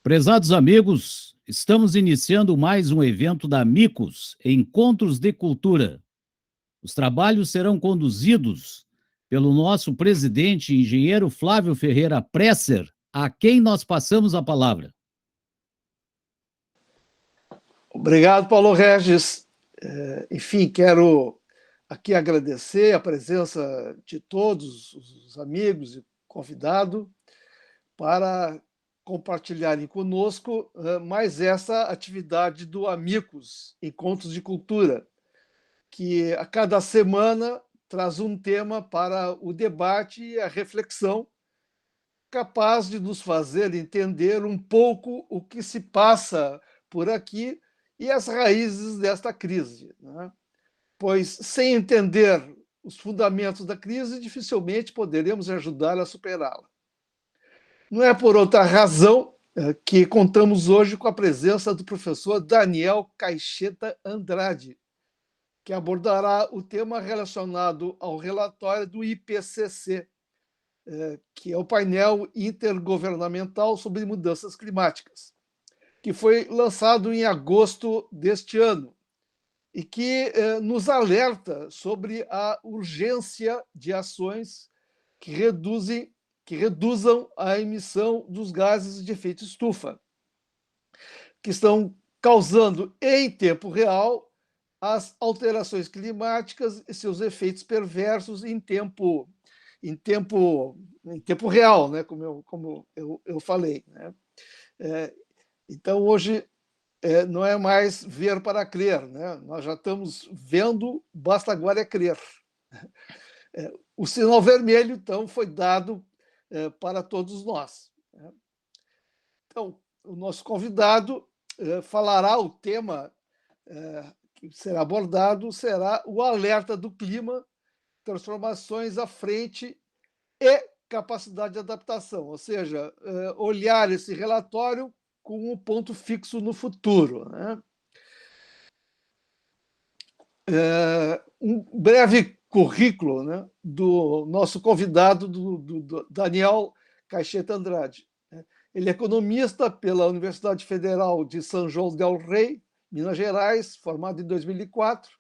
Prezados amigos, estamos iniciando mais um evento da Amicus, Encontros de Cultura. Os trabalhos serão conduzidos pelo nosso presidente, engenheiro Flávio Ferreira Presser, a quem nós passamos a palavra. Obrigado, Paulo Regis. Enfim, quero aqui agradecer a presença de todos os amigos e convidados para compartilharem conosco mais essa atividade do Amicus, Encontros de Cultura, que a cada semana traz um tema para o debate e a reflexão, capaz de nos fazer entender um pouco o que se passa por aqui e as raízes desta crise, né? Pois, sem entender os fundamentos da crise, dificilmente poderemos ajudar a superá-la. Não é por outra razão que contamos hoje com a presença do professor Daniel Caixeta Andrade, que abordará o tema relacionado ao relatório do IPCC, que é o painel intergovernamental sobre mudanças climáticas, que foi lançado em agosto deste ano e que nos alerta sobre a urgência de ações que reduzam a emissão dos gases de efeito estufa, que estão causando em tempo real as alterações climáticas e seus efeitos perversos em tempo real, né? Como eu falei, né? Então, hoje, não é mais ver para crer, né? Nós já estamos vendo, basta agora crer. O sinal vermelho, então, foi dado para todos nós. Então, o nosso convidado falará o tema que será abordado, será o alerta do clima, transformações à frente e capacidade de adaptação, ou seja, olhar esse relatório com um ponto fixo no futuro, né? Um breve currículo, né, do nosso convidado, do Daniel Caixeta Andrade. Ele é economista pela Universidade Federal de São João del Rei, Minas Gerais, formado em 2004,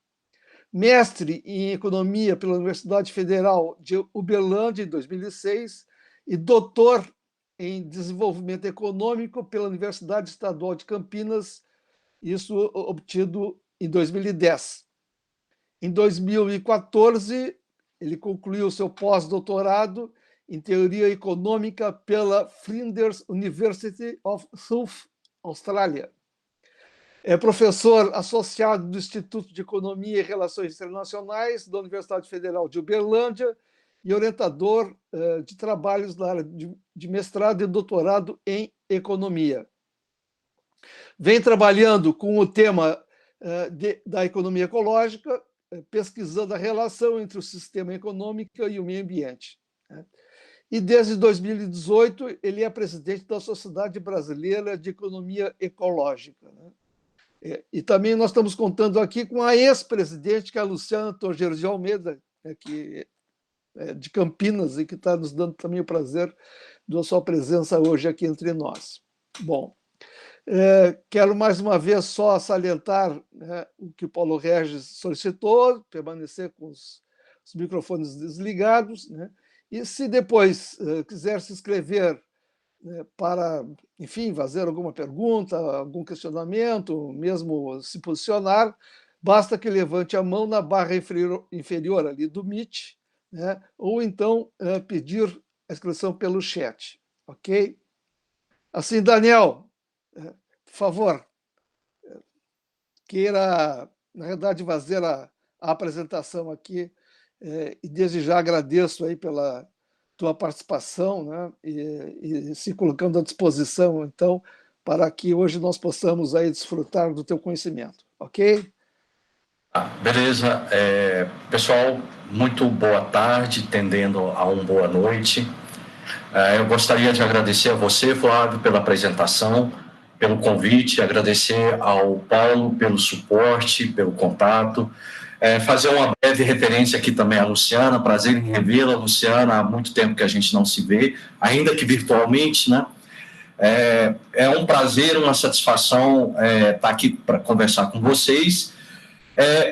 mestre em economia pela Universidade Federal de Uberlândia, em 2006, e doutor em desenvolvimento econômico pela Universidade Estadual de Campinas, isso obtido em 2010. Em 2014, ele concluiu seu pós-doutorado em teoria econômica pela Flinders University of South Australia. É professor associado do Instituto de Economia e Relações Internacionais da Universidade Federal de Uberlândia e orientador de trabalhos na área de mestrado e doutorado em economia. Vem trabalhando com o tema da economia ecológica, pesquisando a relação entre o sistema econômico e o meio ambiente. E desde 2018 ele é presidente da Sociedade Brasileira de Economia Ecológica. E também nós estamos contando aqui com a ex-presidente, que é a Luciana Togeiros de Almeida, que é de Campinas, e que está nos dando também o prazer da sua presença hoje aqui entre nós. Bom, quero mais uma vez só salientar, né, o que o Paulo Regis solicitou, permanecer com os microfones desligados, né? E se depois quiser se inscrever para, enfim, fazer alguma pergunta, algum questionamento, mesmo se posicionar, basta que levante a mão na barra inferior ali do Meet, né? Ou então pedir a inscrição pelo chat, ok? Assim, Daniel, por favor, queira, na verdade, fazer a apresentação aqui, e desde já agradeço aí pela tua participação, né, e se colocando à disposição, então, para que hoje nós possamos aí desfrutar do teu conhecimento, ok? Beleza. Pessoal, muito boa tarde, tendendo a uma boa noite. Eu gostaria de agradecer a você, Flávio, pela apresentação, pelo convite, agradecer ao Paulo pelo suporte, pelo contato, fazer uma breve referência aqui também à Luciana, prazer em revê-la, Luciana, há muito tempo que a gente não se vê, ainda que virtualmente, né? É um prazer, uma satisfação estar aqui para conversar com vocês.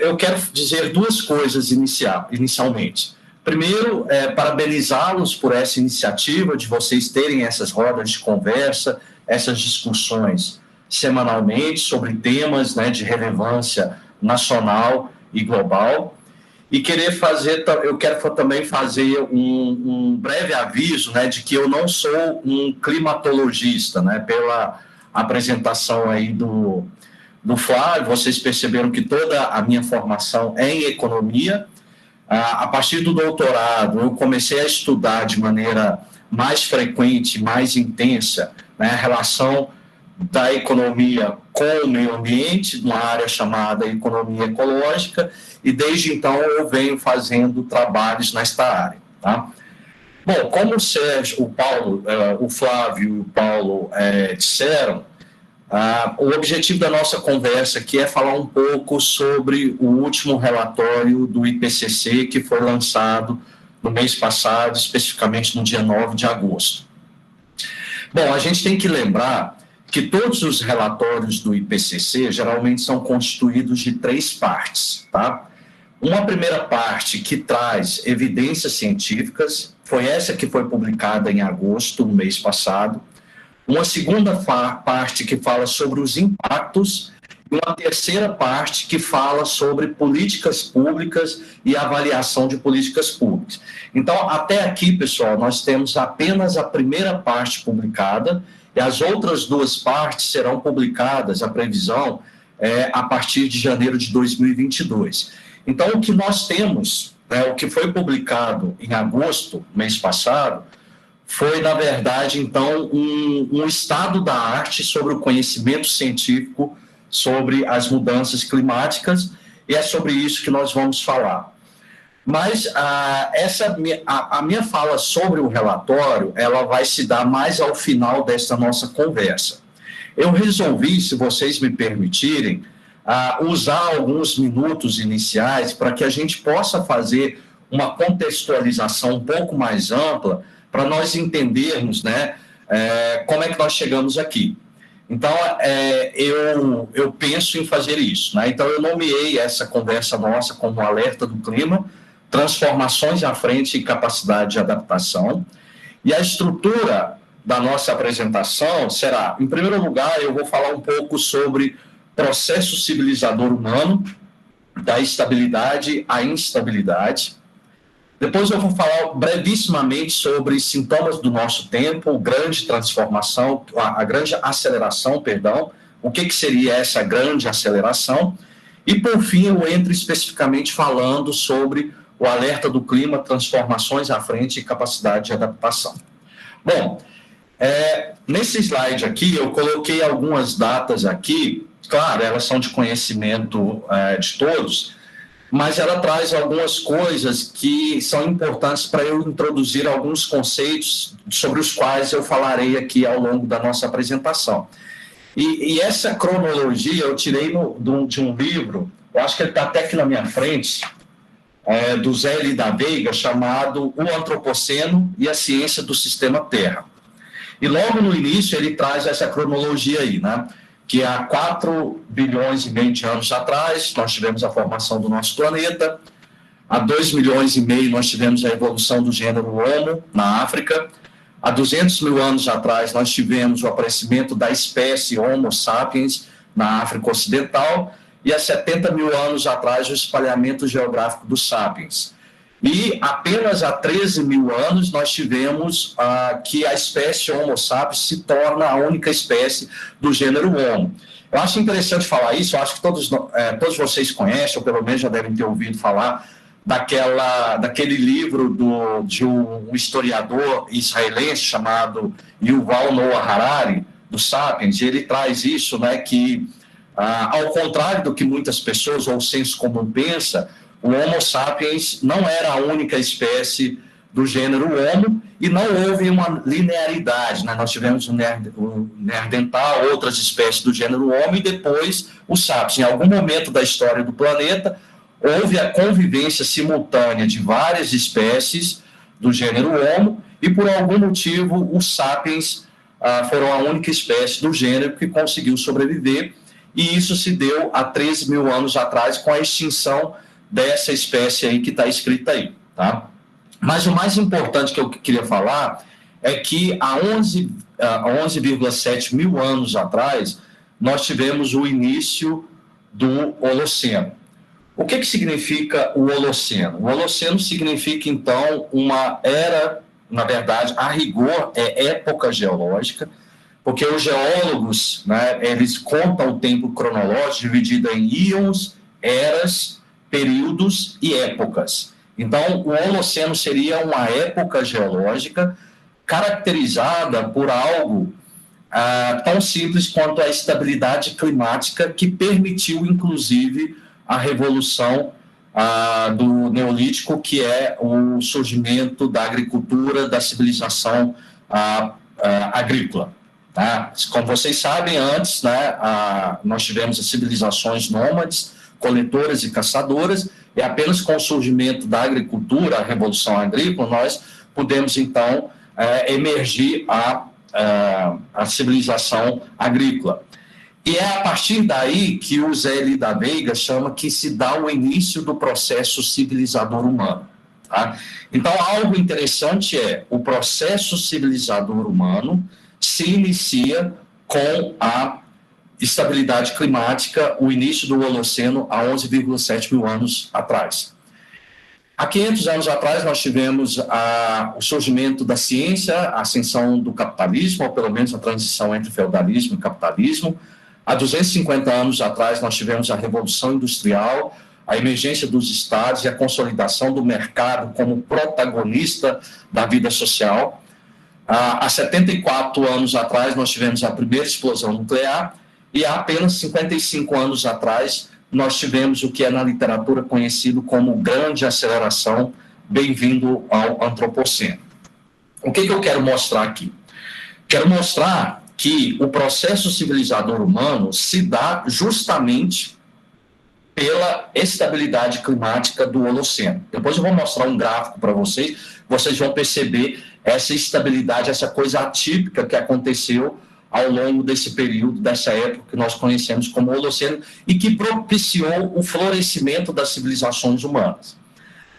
Eu quero dizer duas coisas inicialmente. Primeiro, parabenizá-los por essa iniciativa de vocês terem essas rodas de conversa, essas discussões semanalmente sobre temas, né, de relevância nacional e global. E eu quero também fazer um breve aviso, né, de que eu não sou um climatologista, né, pela apresentação aí do Flávio. Vocês perceberam que toda a minha formação é em economia. A partir do doutorado, eu comecei a estudar de maneira mais frequente, mais intensa, né, a relação da economia com o meio ambiente, numa área chamada economia ecológica, e desde então eu venho fazendo trabalhos nesta área. Tá? Bom, como o Sérgio, o Flávio e o Paulo disseram, o objetivo da nossa conversa aqui é falar um pouco sobre o último relatório do IPCC, que foi lançado no mês passado, especificamente no dia 9 de agosto. Bom, a gente tem que lembrar que todos os relatórios do IPCC geralmente são constituídos de 3 partes, tá? Uma primeira parte que traz evidências científicas, foi essa que foi publicada em agosto, no mês passado. Uma segunda parte que fala sobre os impactos, e uma terceira parte que fala sobre políticas públicas e avaliação de políticas públicas. Então, até aqui, pessoal, nós temos apenas a primeira parte publicada, e as outras 2 partes serão publicadas, a previsão, a partir de janeiro de 2022. Então, o que nós temos, o que foi publicado em agosto, mês passado, foi, na verdade, então, um estado da arte sobre o conhecimento científico sobre as mudanças climáticas, e é sobre isso que nós vamos falar. Mas a minha fala sobre o relatório, ela vai se dar mais ao final desta nossa conversa. Eu resolvi, se vocês me permitirem, usar alguns minutos iniciais para que a gente possa fazer uma contextualização um pouco mais ampla, para nós entendermos, né, como é que nós chegamos aqui. Então, eu penso em fazer isso, né? Então, eu nomeei essa conversa nossa como Alerta do Clima, Transformações à Frente e Capacidade de Adaptação. E a estrutura da nossa apresentação será, em primeiro lugar, eu vou falar um pouco sobre processo civilizador humano, da estabilidade à instabilidade. Depois eu vou falar brevissimamente sobre sintomas do nosso tempo, grande transformação, a grande aceleração, perdão, o que seria essa grande aceleração. E, por fim, eu entro especificamente falando sobre o alerta do clima, transformações à frente e capacidade de adaptação. Bom, nesse slide aqui, eu coloquei algumas datas aqui, claro, elas são de conhecimento de todos, mas ela traz algumas coisas que são importantes para eu introduzir alguns conceitos sobre os quais eu falarei aqui ao longo da nossa apresentação. E essa cronologia eu tirei de um livro, eu acho que ele está até aqui na minha frente, do Zé L. da Veiga, chamado O Antropoceno e a Ciência do Sistema Terra. E logo no início ele traz essa cronologia aí, né? Que há 4 bilhões e meio de anos atrás nós tivemos a formação do nosso planeta, há 2 milhões e meio nós tivemos a evolução do gênero Homo na África, há 200 mil anos atrás nós tivemos o aparecimento da espécie Homo sapiens na África Ocidental, e há 70 mil anos atrás o espalhamento geográfico dos sapiens. E apenas há 13 mil anos nós tivemos que a espécie Homo sapiens se torna a única espécie do gênero Homo. Eu acho interessante falar isso, eu acho que todos vocês conhecem, ou pelo menos já devem ter ouvido falar, daquele livro de um historiador israelense chamado Yuval Noah Harari, do Sapiens, e ele traz isso, né, que, ao contrário do que muitas pessoas, ou o senso comum pensa, o Homo sapiens não era a única espécie do gênero Homo e não houve uma linearidade, né? Nós tivemos o Neandertal, outras espécies do gênero Homo e depois o Sapiens. Em algum momento da história do planeta, houve a convivência simultânea de várias espécies do gênero Homo e, por algum motivo, o Sapiens foram a única espécie do gênero que conseguiu sobreviver, e isso se deu há 13 mil anos atrás, com a extinção dessa espécie aí que está escrita aí, tá? Mas o mais importante que eu queria falar é que há 11,7 mil anos atrás, nós tivemos o início do Holoceno. O que significa o Holoceno? O Holoceno significa, então, uma era, na verdade, a rigor, é época geológica, porque os geólogos, né, eles contam o tempo cronológico dividido em íons, eras, períodos e épocas. Então, o Holoceno seria uma época geológica caracterizada por algo tão simples quanto a estabilidade climática, que permitiu, inclusive, a revolução do Neolítico, que é o surgimento da agricultura, da civilização agrícola. Tá? Como vocês sabem, antes, né, nós tivemos as civilizações nômades, coletoras e caçadoras, e apenas com o surgimento da agricultura, a revolução agrícola, nós pudemos, então, emergir a civilização agrícola. E é a partir daí que o Zé Eli da Veiga chama que se dá o início do processo civilizador humano. Tá? Então, algo interessante é o processo civilizador humano se inicia com a estabilidade climática, o início do Holoceno, há 11,7 mil anos atrás. Há 500 anos atrás, nós tivemos o surgimento da ciência, a ascensão do capitalismo, ou pelo menos a transição entre feudalismo e capitalismo. Há 250 anos atrás, nós tivemos a Revolução Industrial, a emergência dos estados e a consolidação do mercado como protagonista da vida social. Há 74 anos atrás, nós tivemos a primeira explosão nuclear, e há apenas 55 anos atrás, nós tivemos o que é na literatura conhecido como grande aceleração, bem-vindo ao Antropoceno. O que eu quero mostrar aqui? Quero mostrar que o processo civilizador humano se dá justamente pela estabilidade climática do Holoceno. Depois eu vou mostrar um gráfico para vocês, vocês vão perceber essa estabilidade, essa coisa atípica que aconteceu ao longo desse período, dessa época que nós conhecemos como Holoceno, e que propiciou o florescimento das civilizações humanas.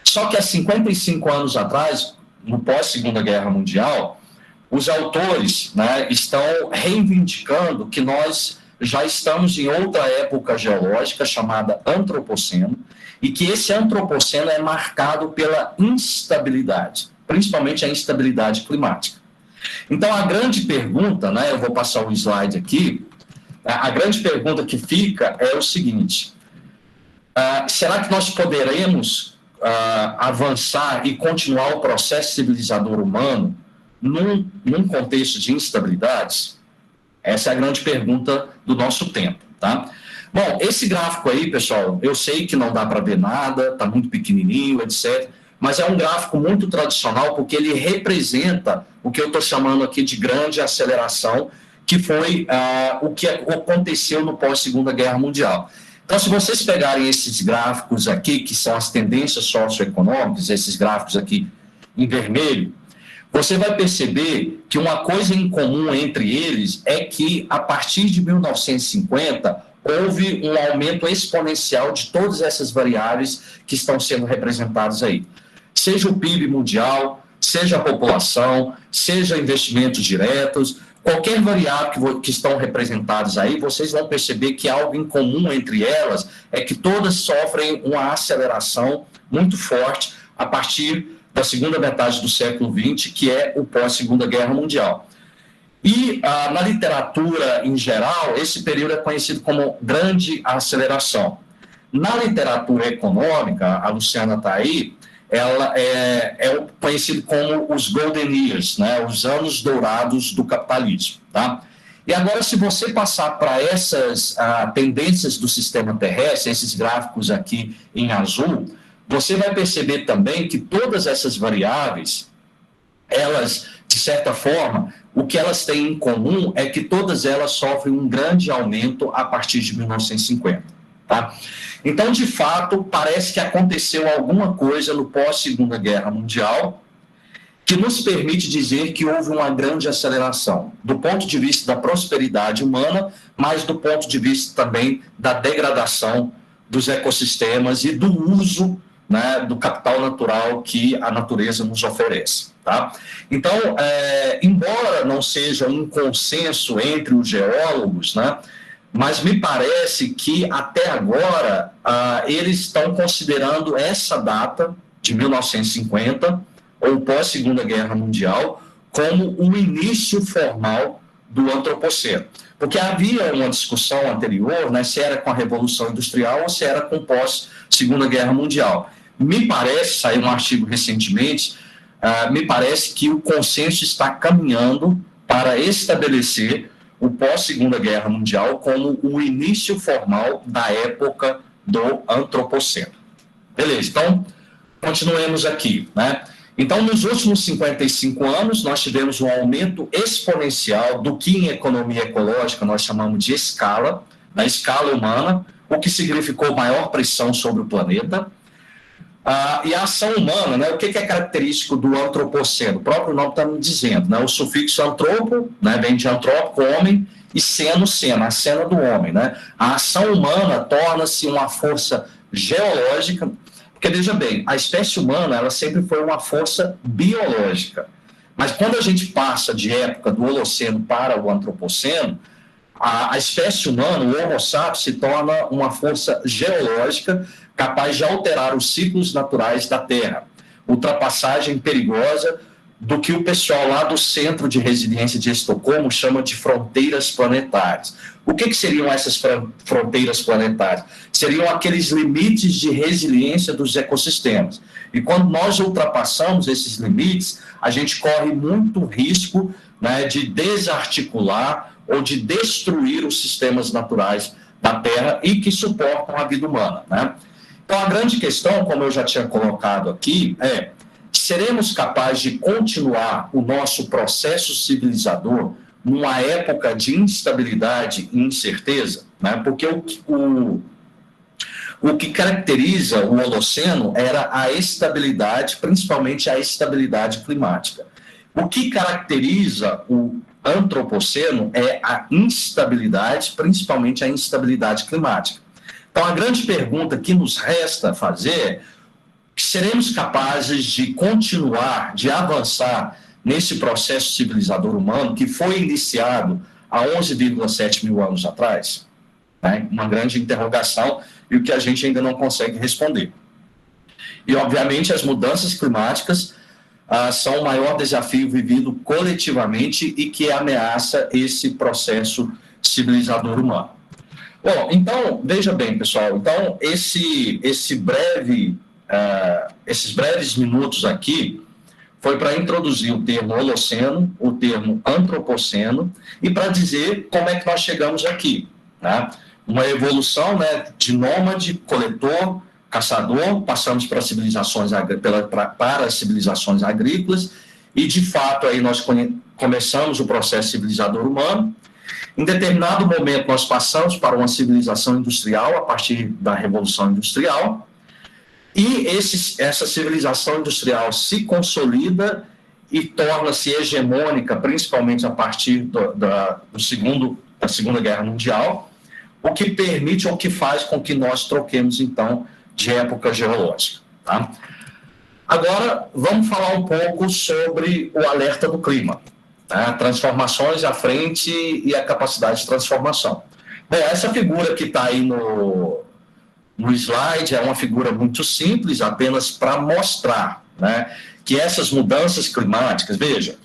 Só que há 55 anos atrás, no pós-Segunda Guerra Mundial, os autores, né, estão reivindicando que nós já estamos em outra época geológica chamada Antropoceno, e que esse Antropoceno é marcado pela instabilidade, principalmente a instabilidade climática. Então, a grande pergunta, né, eu vou passar o slide aqui, a grande pergunta que fica é o seguinte: será que nós poderemos avançar e continuar o processo civilizador humano num contexto de instabilidades? Essa é a grande pergunta do nosso tempo, tá? Bom, esse gráfico aí, pessoal, eu sei que não dá para ver nada, está muito pequenininho, etc., mas é um gráfico muito tradicional porque ele representa o que eu estou chamando aqui de grande aceleração, que foi o que aconteceu no pós-Segunda Guerra Mundial. Então, se vocês pegarem esses gráficos aqui, que são as tendências socioeconômicas, esses gráficos aqui em vermelho, você vai perceber que uma coisa em comum entre eles é que, a partir de 1950, houve um aumento exponencial de todas essas variáveis que estão sendo representadas aí. Seja o PIB mundial, seja a população, seja investimentos diretos, qualquer variável que estão representadas aí, vocês vão perceber que algo em comum entre elas é que todas sofrem uma aceleração muito forte a partir da segunda metade do século XX, que é o pós-Segunda Guerra Mundial. E na literatura em geral, esse período é conhecido como grande aceleração. Na literatura econômica, a Luciana está aí, ela é conhecido como os Golden Years, né, os anos dourados do capitalismo. Tá? E agora, se você passar para essas tendências do sistema terrestre, esses gráficos aqui em azul, você vai perceber também que todas essas variáveis, elas, de certa forma, o que elas têm em comum é que todas elas sofrem um grande aumento a partir de 1950. Tá? Então, de fato, parece que aconteceu alguma coisa no pós-Segunda Guerra Mundial que nos permite dizer que houve uma grande aceleração, do ponto de vista da prosperidade humana, mas do ponto de vista também da degradação dos ecossistemas e do uso, né, do capital natural que a natureza nos oferece. Tá? Então, embora não seja um consenso entre os geólogos, né, mas me parece que até agora eles estão considerando essa data de 1950, ou pós-Segunda Guerra Mundial, como o início formal do antropoceno. Porque havia uma discussão anterior, né, se era com a Revolução Industrial ou se era com pós-Segunda Guerra Mundial. Me parece, saiu um artigo recentemente, me parece que o consenso está caminhando para estabelecer o pós-Segunda Guerra Mundial como o início formal da época do antropoceno. Beleza, então, continuemos aqui, né? Então, nos últimos 55 anos, nós tivemos um aumento exponencial do que em economia ecológica nós chamamos de escala, na escala humana, o que significou maior pressão sobre o planeta. E a ação humana, né, o que é característico do antropoceno? O próprio nome está me dizendo, né, o sufixo antropo, né, vem de antrópico, homem, e ceno, a cena do homem. Né? A ação humana torna-se uma força geológica. Porque, veja bem, a espécie humana ela sempre foi uma força biológica. Mas quando a gente passa de época do Holoceno para o Antropoceno, a espécie humana, o Homo sapiens, se torna uma força geológica capaz de alterar os ciclos naturais da Terra. Ultrapassagem perigosa do que o pessoal lá do Centro de Resiliência de Estocolmo chama de fronteiras planetárias. O que seriam essas fronteiras planetárias? Seriam aqueles limites de resiliência dos ecossistemas. E quando nós ultrapassamos esses limites, a gente corre muito risco, né, de desarticular ou de destruir os sistemas naturais da Terra e que suportam a vida humana. Né? Então, a grande questão, como eu já tinha colocado aqui, é: seremos capazes de continuar o nosso processo civilizador numa época de instabilidade e incerteza? Né? Porque o que caracteriza o Holoceno era a estabilidade, principalmente a estabilidade climática. O que caracteriza o Antropoceno é a instabilidade, principalmente a instabilidade climática. Então, a grande pergunta que nos resta fazer é: seremos capazes de continuar, de avançar nesse processo civilizador humano que foi iniciado há 11,7 mil anos atrás? Né? Uma grande interrogação e o que a gente ainda não consegue responder. E, obviamente, as mudanças climáticas são o maior desafio vivido coletivamente e que ameaça esse processo civilizador humano. Bom, então, veja bem, pessoal, então, esses breves minutos aqui foi para introduzir o termo Holoceno, o termo Antropoceno, e para dizer como é que nós chegamos aqui. Né? Uma evolução, né, de nômade, coletor, caçador, passamos para para as civilizações agrícolas, e de fato aí nós começamos o processo civilizador humano. Em determinado momento nós passamos para uma civilização industrial a partir da Revolução Industrial, e essa civilização industrial se consolida e torna-se hegemônica, principalmente a partir da Segunda Guerra Mundial, o que permite ou que faz com que nós troquemos, então, de época geológica. Tá? Agora, vamos falar um pouco sobre o alerta do clima, né? Transformações à frente e a capacidade de transformação. Bom, essa figura que está aí no slide é uma figura muito simples, apenas para mostrar, né, que essas mudanças climáticas, veja,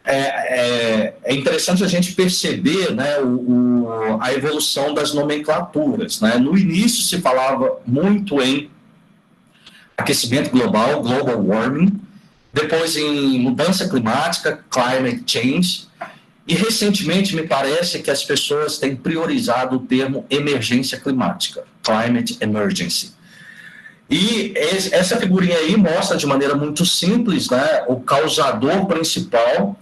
é interessante a gente perceber, né, a evolução das nomenclaturas. Né? No início se falava muito em aquecimento global, global warming, depois em mudança climática, climate change, e recentemente me parece que as pessoas têm priorizado o termo emergência climática, climate emergency. E essa figurinha aí mostra de maneira muito simples, né, o causador principal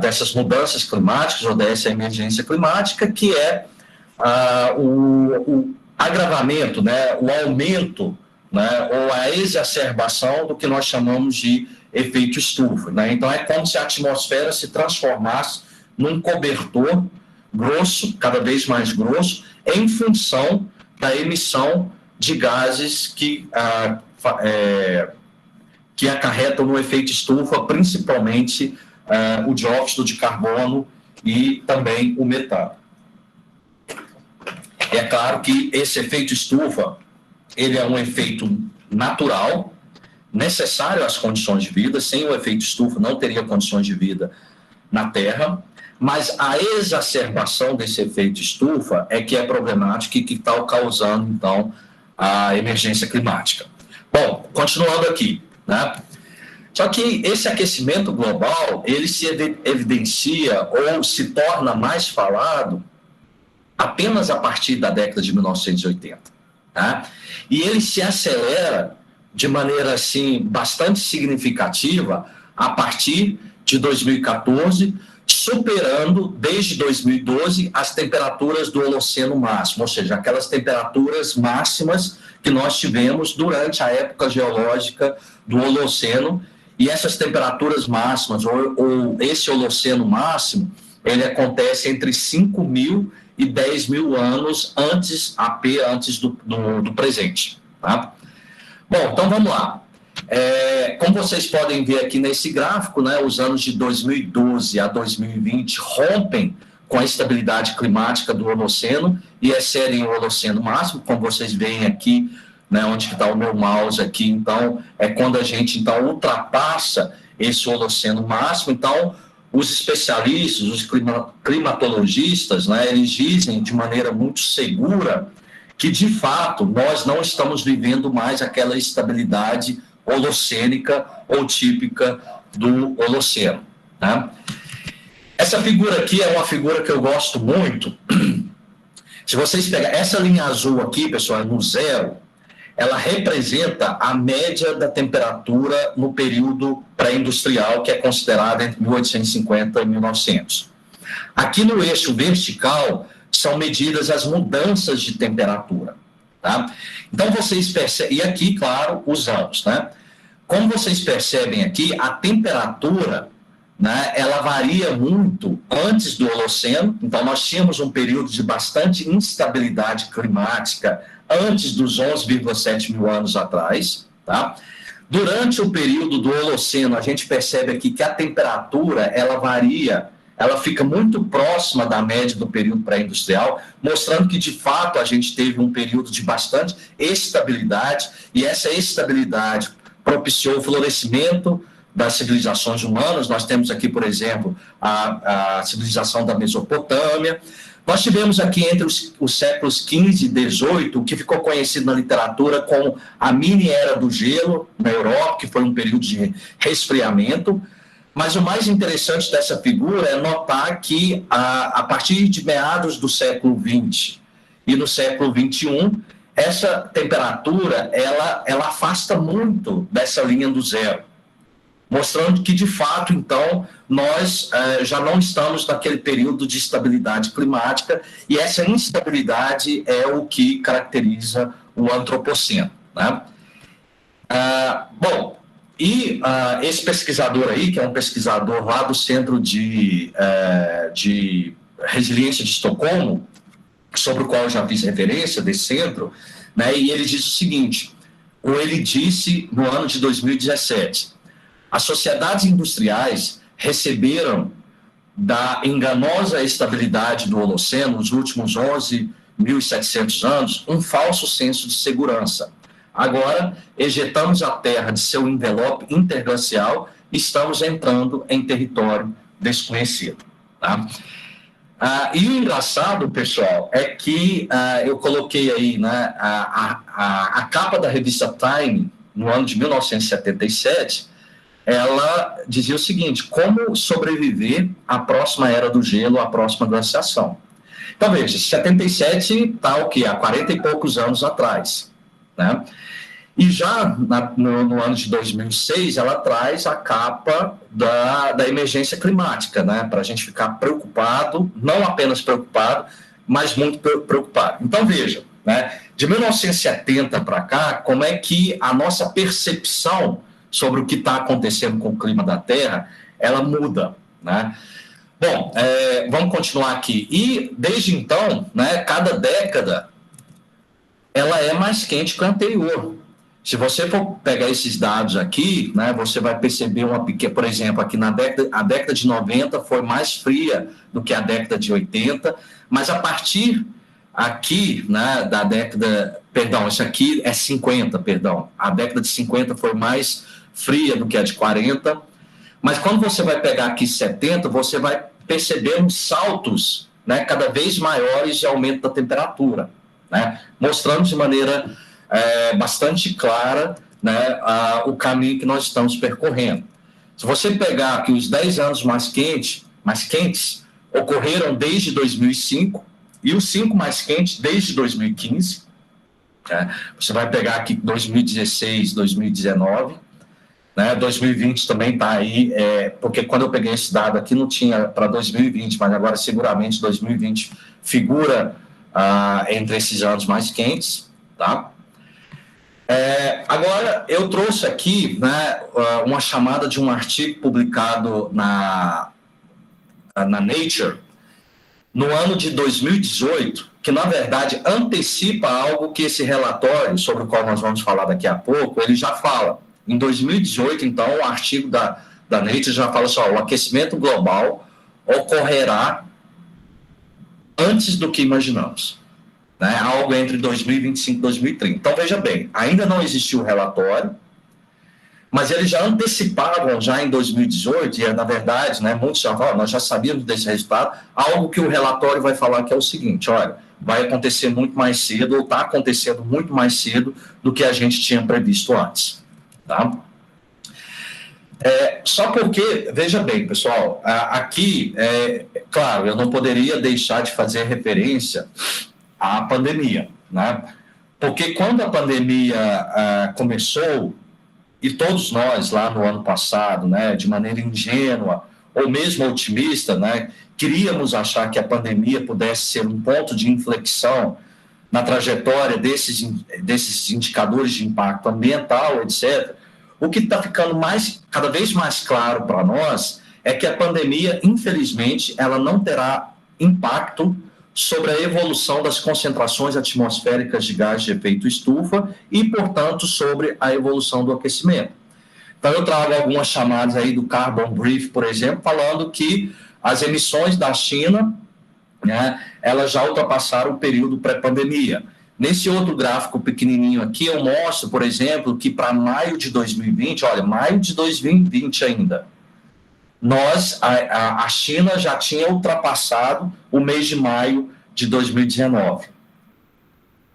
dessas mudanças climáticas ou dessa emergência climática, que é o agravamento, né, o aumento, né, ou a exacerbação do que nós chamamos de efeito estufa, né? Então, é como se a atmosfera se transformasse num cobertor grosso, cada vez mais grosso, em função da emissão de gases que acarretam no efeito estufa, principalmente o dióxido de carbono e também o metano. É claro que esse efeito estufa, ele é um efeito natural, necessário às condições de vida. Sem o efeito estufa não teria condições de vida na Terra, mas a exacerbação desse efeito estufa é que é problemática e que está causando, então, a emergência climática. Bom, continuando aqui, né? Só que esse aquecimento global, ele se evidencia ou se torna mais falado apenas a partir da década de 1980, tá? E ele se acelera de maneira, assim, bastante significativa a partir de 2014, superando, desde 2012, as temperaturas do Holoceno máximo, ou seja, aquelas temperaturas máximas que nós tivemos durante a época geológica do Holoceno. E essas temperaturas máximas, ou esse Holoceno máximo, ele acontece entre 5.000 e 10.000 anos antes do presente, tá? Bom, então vamos lá. Como vocês podem ver aqui nesse gráfico, né, os anos de 2012 a 2020 rompem com a estabilidade climática do Holoceno e excedem o Holoceno máximo, como vocês veem aqui, né, onde está o meu mouse aqui. Então, é quando a gente então ultrapassa esse Holoceno máximo. Então, os especialistas, os climatologistas, né, eles dizem de maneira muito segura que, de fato, nós não estamos vivendo mais aquela estabilidade holocênica ou típica do Holoceno, né? Essa figura aqui é uma figura que eu gosto muito. Se vocês pegarem essa linha azul aqui, pessoal, no zero, ela representa a média da temperatura no período pré-industrial, que é considerada entre 1850 e 1900. Aqui no eixo vertical são medidas as mudanças de temperatura, tá? Então vocês percebem, e aqui, claro, os anos, né? Como vocês percebem aqui, a temperatura, né, ela varia muito antes do Holoceno. Então nós tínhamos um período de bastante instabilidade climática antes dos 11,7 mil anos atrás, tá? Durante o período do Holoceno, a gente percebe aqui que a temperatura, ela varia, ela fica muito próxima da média do período pré-industrial, mostrando que, de fato, a gente teve um período de bastante estabilidade, e essa estabilidade propiciou o florescimento das civilizações humanas. Nós temos aqui, por exemplo, a civilização da Mesopotâmia. Nós tivemos aqui entre os séculos XV e XVIII, o que ficou conhecido na literatura como a mini-era do gelo na Europa, que foi um período de resfriamento. Mas o mais interessante dessa figura é notar que, a partir de meados do século XX e no século XXI, essa temperatura ela afasta muito dessa linha do zero, mostrando que, de fato, então, nós já não estamos naquele período de estabilidade climática, e essa instabilidade é o que caracteriza o antropoceno, né? Bom, e esse pesquisador aí, que é um pesquisador lá do Centro de Resiliência de Estocolmo, sobre o qual eu já fiz referência, desse centro, né, e ele diz o seguinte, ou ele disse no ano de 2017, as sociedades industriais receberam da enganosa estabilidade do Holoceno, nos últimos 11.700 anos, um falso senso de segurança. Agora, ejetamos a Terra de seu envelope interglacial e estamos entrando em território desconhecido, tá? E o engraçado, pessoal, é que eu coloquei aí, né, a capa da revista Time, no ano de 1977, ela dizia o seguinte, como sobreviver à próxima era do gelo, à próxima glaciação. Então, veja, 77 está o quê? Há 40 e poucos anos atrás, né? E já no ano de 2006, ela traz a capa da emergência climática, né? Para a gente ficar preocupado, não apenas preocupado, mas muito preocupado. Então, veja, né? De 1970 para cá, como é que a nossa percepção sobre o que está acontecendo com o clima da Terra, ela muda, né? Bom, vamos continuar aqui. E, desde então, né, cada década, ela é mais quente que a anterior. Se você for pegar esses dados aqui, né, você vai perceber uma pequena, por exemplo, aqui a década de 90 foi mais fria do que a década de 80, mas a partir aqui, né, da década, perdão, isso aqui é 50, perdão, a década de 50 foi mais fria do que a de 40, mas quando você vai pegar aqui 70, você vai perceber uns saltos, né, cada vez maiores de aumento da temperatura, né, mostrando de maneira bastante clara, né, o caminho que nós estamos percorrendo. Se você pegar aqui os 10 anos mais quentes ocorreram desde 2005 e os 5 mais quentes desde 2015. Né? Você vai pegar aqui 2016, 2019, né? 2020 também está aí, porque quando eu peguei esse dado aqui não tinha para 2020, mas agora seguramente 2020 figura entre esses anos mais quentes, tá? Agora, eu trouxe aqui, né, uma chamada de um artigo publicado na Nature, no ano de 2018, que, na verdade, antecipa algo que esse relatório, sobre o qual nós vamos falar daqui a pouco, ele já fala. Em 2018, então, o artigo da Nature já fala assim, o aquecimento global ocorrerá antes do que imaginamos. Né, algo entre 2025 e 2030. Então, veja bem, ainda não existiu o relatório, mas eles já antecipavam, já em 2018, e na verdade, né, muitos já falam, nós já sabíamos desse resultado, algo que o relatório vai falar que é o seguinte, olha, vai acontecer muito mais cedo, ou está acontecendo muito mais cedo do que a gente tinha previsto antes. Tá? Só porque, veja bem, pessoal, aqui, claro, eu não poderia deixar de fazer referência à pandemia, né? Porque quando a pandemia começou, e todos nós lá no ano passado, né, de maneira ingênua ou mesmo otimista, né, queríamos achar que a pandemia pudesse ser um ponto de inflexão na trajetória desses indicadores de impacto ambiental, etc. O que está ficando cada vez mais claro para nós é que a pandemia, infelizmente, ela não terá impacto sobre a evolução das concentrações atmosféricas de gás de efeito estufa e, portanto, sobre a evolução do aquecimento. Então, eu trago algumas chamadas aí do Carbon Brief, por exemplo, falando que as emissões da China, né, elas já ultrapassaram o período pré-pandemia. Nesse outro gráfico pequenininho aqui, eu mostro, por exemplo, que para maio de 2020, olha, maio de 2020 ainda, a China já tinha ultrapassado o mês de maio de 2019.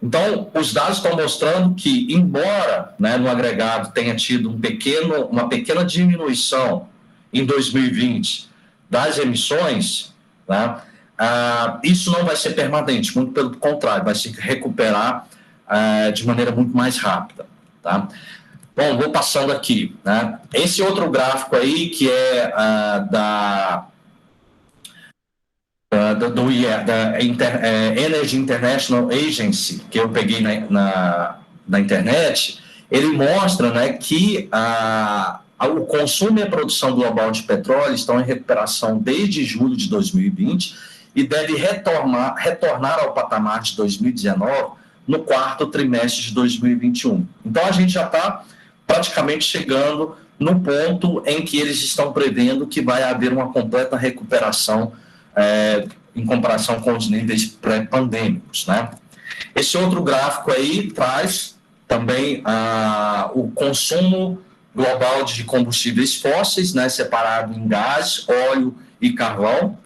Então, os dados estão mostrando que, embora, né, no agregado tenha tido uma pequena diminuição em 2020 das emissões, né, isso não vai ser permanente, muito pelo contrário, vai se recuperar de maneira muito mais rápida. Tá? Bom, vou passando aqui. Né? Esse outro gráfico aí, que é da Energy International Agency, que eu peguei na internet, ele mostra, né, que o consumo e a produção global de petróleo estão em recuperação desde julho de 2020 e deve retornar ao patamar de 2019 no quarto trimestre de 2021. Então, a gente já está praticamente chegando no ponto em que eles estão prevendo que vai haver uma completa recuperação em comparação com os níveis pré-pandêmicos. Né? Esse outro gráfico aí traz também o consumo global de combustíveis fósseis, né, separado em gás, óleo e carvão.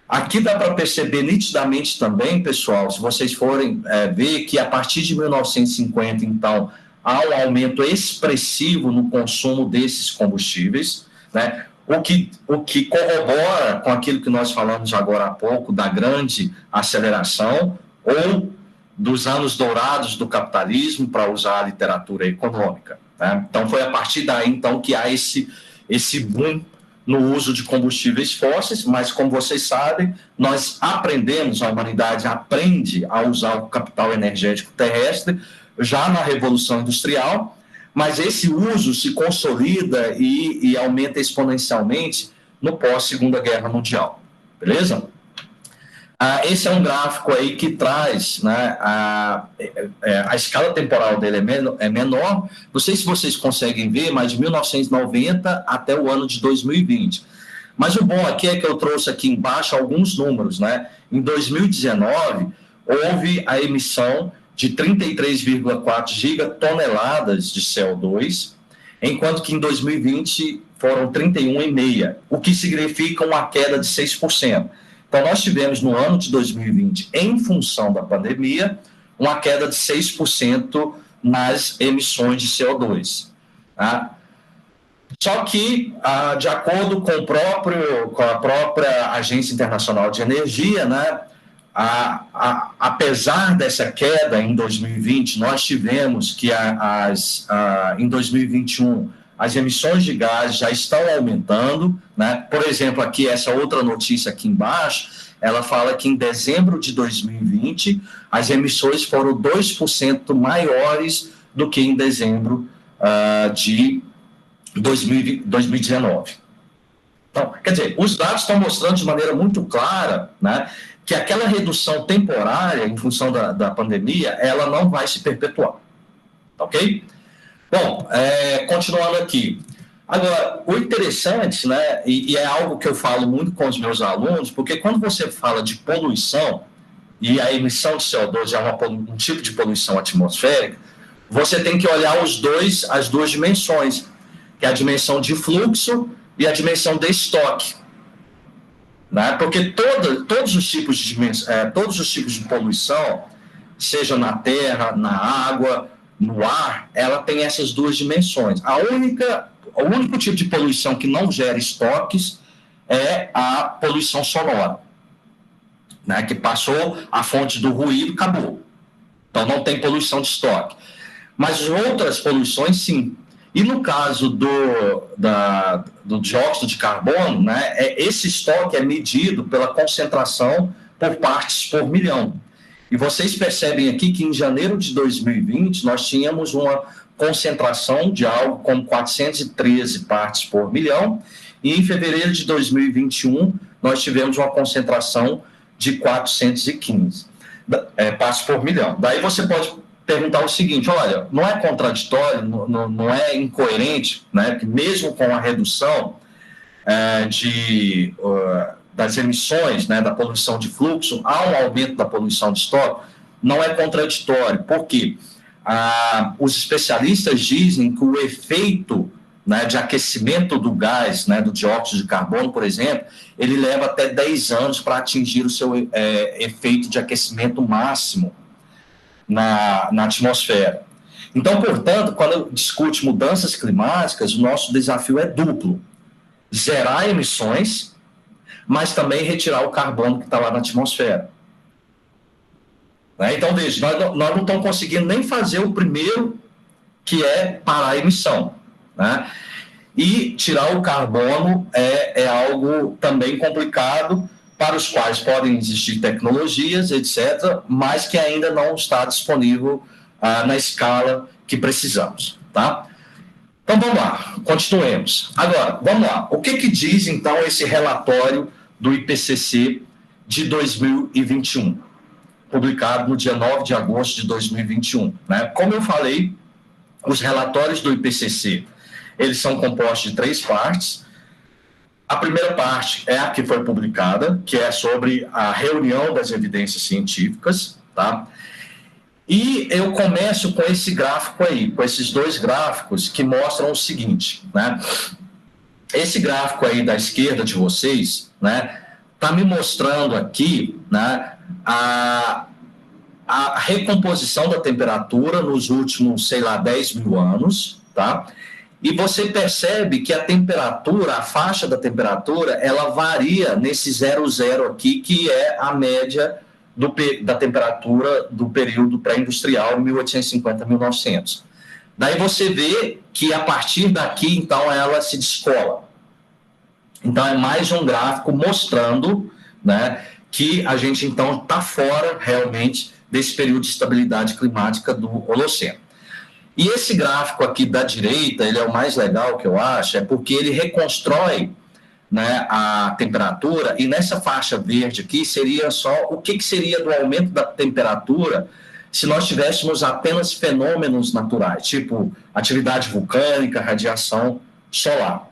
Aqui dá para perceber nitidamente também, pessoal, se vocês forem ver que a partir de 1950, então, há um aumento expressivo no consumo desses combustíveis, né? O que corrobora com aquilo que nós falamos agora há pouco, da grande aceleração ou dos anos dourados do capitalismo, para usar a literatura econômica. Né? Então, foi a partir daí, então, que há esse boom no uso de combustíveis fósseis, mas, como vocês sabem, nós aprendemos, a humanidade aprende a usar o capital energético terrestre já na Revolução Industrial, mas esse uso se consolida e aumenta exponencialmente no pós-Segunda Guerra Mundial, beleza? Esse é um gráfico aí que traz, né, a escala temporal dele é menor, não sei se vocês conseguem ver, mas de 1990 até o ano de 2020. Mas o bom aqui é que eu trouxe aqui embaixo alguns números, né? Em 2019, houve a emissão de 33,4 gigatoneladas de CO2, enquanto que em 2020 foram 31,5, o que significa uma queda de 6%. Então, nós tivemos no ano de 2020, em função da pandemia, uma queda de 6% nas emissões de CO2. Tá? Só que, de acordo com a própria Agência Internacional de Energia, né, apesar dessa queda em 2020, nós tivemos que em 2021 as emissões de gás já estão aumentando, né? Por exemplo, aqui essa outra notícia aqui embaixo, ela fala que em dezembro de 2020 as emissões foram 2% maiores do que em dezembro de 2019. Então, quer dizer, os dados estão mostrando de maneira muito clara, né, que aquela redução temporária em função da pandemia, ela não vai se perpetuar. Ok? Bom, continuando aqui. Agora, o interessante, né, e é algo que eu falo muito com os meus alunos, porque quando você fala de poluição, e a emissão de CO2 é um tipo de poluição atmosférica, você tem que olhar as duas dimensões, que é a dimensão de fluxo e a dimensão de estoque. Né? Porque todos os tipos de poluição, seja na terra, na água, no ar, ela tem essas duas dimensões. O único tipo de poluição que não gera estoques é a poluição sonora, né? Que passou a fonte do ruído, acabou. Então não tem poluição de estoque. Mas outras poluições, sim. E no caso do dióxido de carbono, né, esse estoque é medido pela concentração por partes por milhão. E vocês percebem aqui que em janeiro de 2020 nós tínhamos uma concentração de algo como 413 partes por milhão, e em fevereiro de 2021 nós tivemos uma concentração de 415 partes por milhão. Daí você pode perguntar o seguinte: olha, não é contraditório, não é incoerente, né, que mesmo com a redução das emissões, né, da poluição de fluxo, há um aumento da poluição de estoque? Não é contraditório, porque os especialistas dizem que o efeito, né, de aquecimento do gás, né, do dióxido de carbono, por exemplo, ele leva até 10 anos para atingir o seu efeito de aquecimento máximo na atmosfera. Então, portanto, quando discute mudanças climáticas, o nosso desafio é duplo: zerar emissões, mas também retirar o carbono que está lá na atmosfera. Né? Então, veja, nós não estamos conseguindo nem fazer o primeiro, que é parar a emissão. Né? E tirar o carbono é algo também complicado, para os quais podem existir tecnologias, etc., mas que ainda não está disponível na escala que precisamos. Tá? Então, vamos lá, continuemos. Agora, vamos lá. O que diz, então, esse relatório do IPCC de 2021, publicado no dia 9 de agosto de 2021? Né? Como eu falei, os relatórios do IPCC, eles são compostos de 3 partes. A primeira parte é a que foi publicada, que é sobre a reunião das evidências científicas, tá? E eu começo com esse gráfico aí, com esses 2 gráficos que mostram o seguinte, né? Esse gráfico aí da esquerda de vocês, né, tá me mostrando aqui, né, a recomposição da temperatura nos últimos, 10 mil anos, tá? E você percebe que a temperatura, a faixa da temperatura, ela varia nesse 00 aqui, que é a média da temperatura do período pré-industrial, 1850 a 1900. Daí você vê que a partir daqui, então, ela se descola. Então, é mais um gráfico mostrando, né, que a gente, então, está fora, realmente, desse período de estabilidade climática do Holoceno. E esse gráfico aqui da direita, ele é o mais legal que eu acho, é porque ele reconstrói, né, a temperatura, e nessa faixa verde aqui seria só o que seria do aumento da temperatura se nós tivéssemos apenas fenômenos naturais, tipo atividade vulcânica, radiação solar.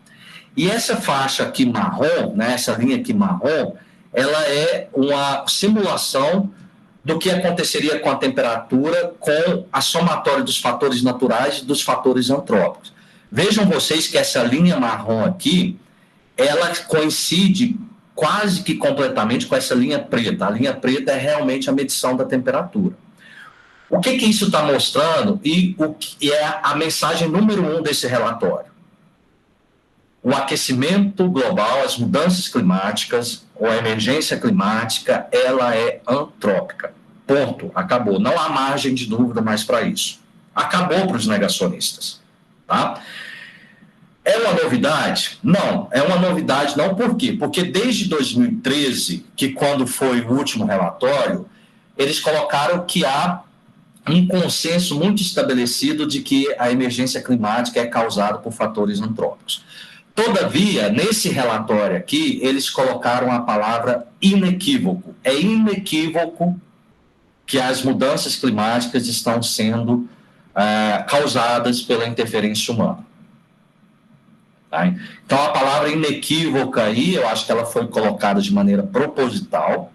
E essa faixa aqui marrom, né, essa linha aqui marrom, ela é uma simulação do que aconteceria com a temperatura com a somatória dos fatores naturais e dos fatores antrópicos. Vejam vocês que essa linha marrom aqui, ela coincide quase que completamente com essa linha preta. A linha preta é realmente a medição da temperatura. O que isso está mostrando e o que é a mensagem número 1 desse relatório? O aquecimento global, as mudanças climáticas ou a emergência climática, ela é antrópica. Ponto. Acabou. Não há margem de dúvida mais para isso. Acabou para os negacionistas. Tá? É uma novidade? Não. É uma novidade não por quê? Porque desde 2013, que quando foi o último relatório, eles colocaram que há um consenso muito estabelecido de que a emergência climática é causada por fatores antrópicos. Todavia, nesse relatório aqui, eles colocaram a palavra inequívoco. É inequívoco que as mudanças climáticas estão sendo causadas pela interferência humana. Tá? Então, a palavra inequívoca aí, eu acho que ela foi colocada de maneira proposital,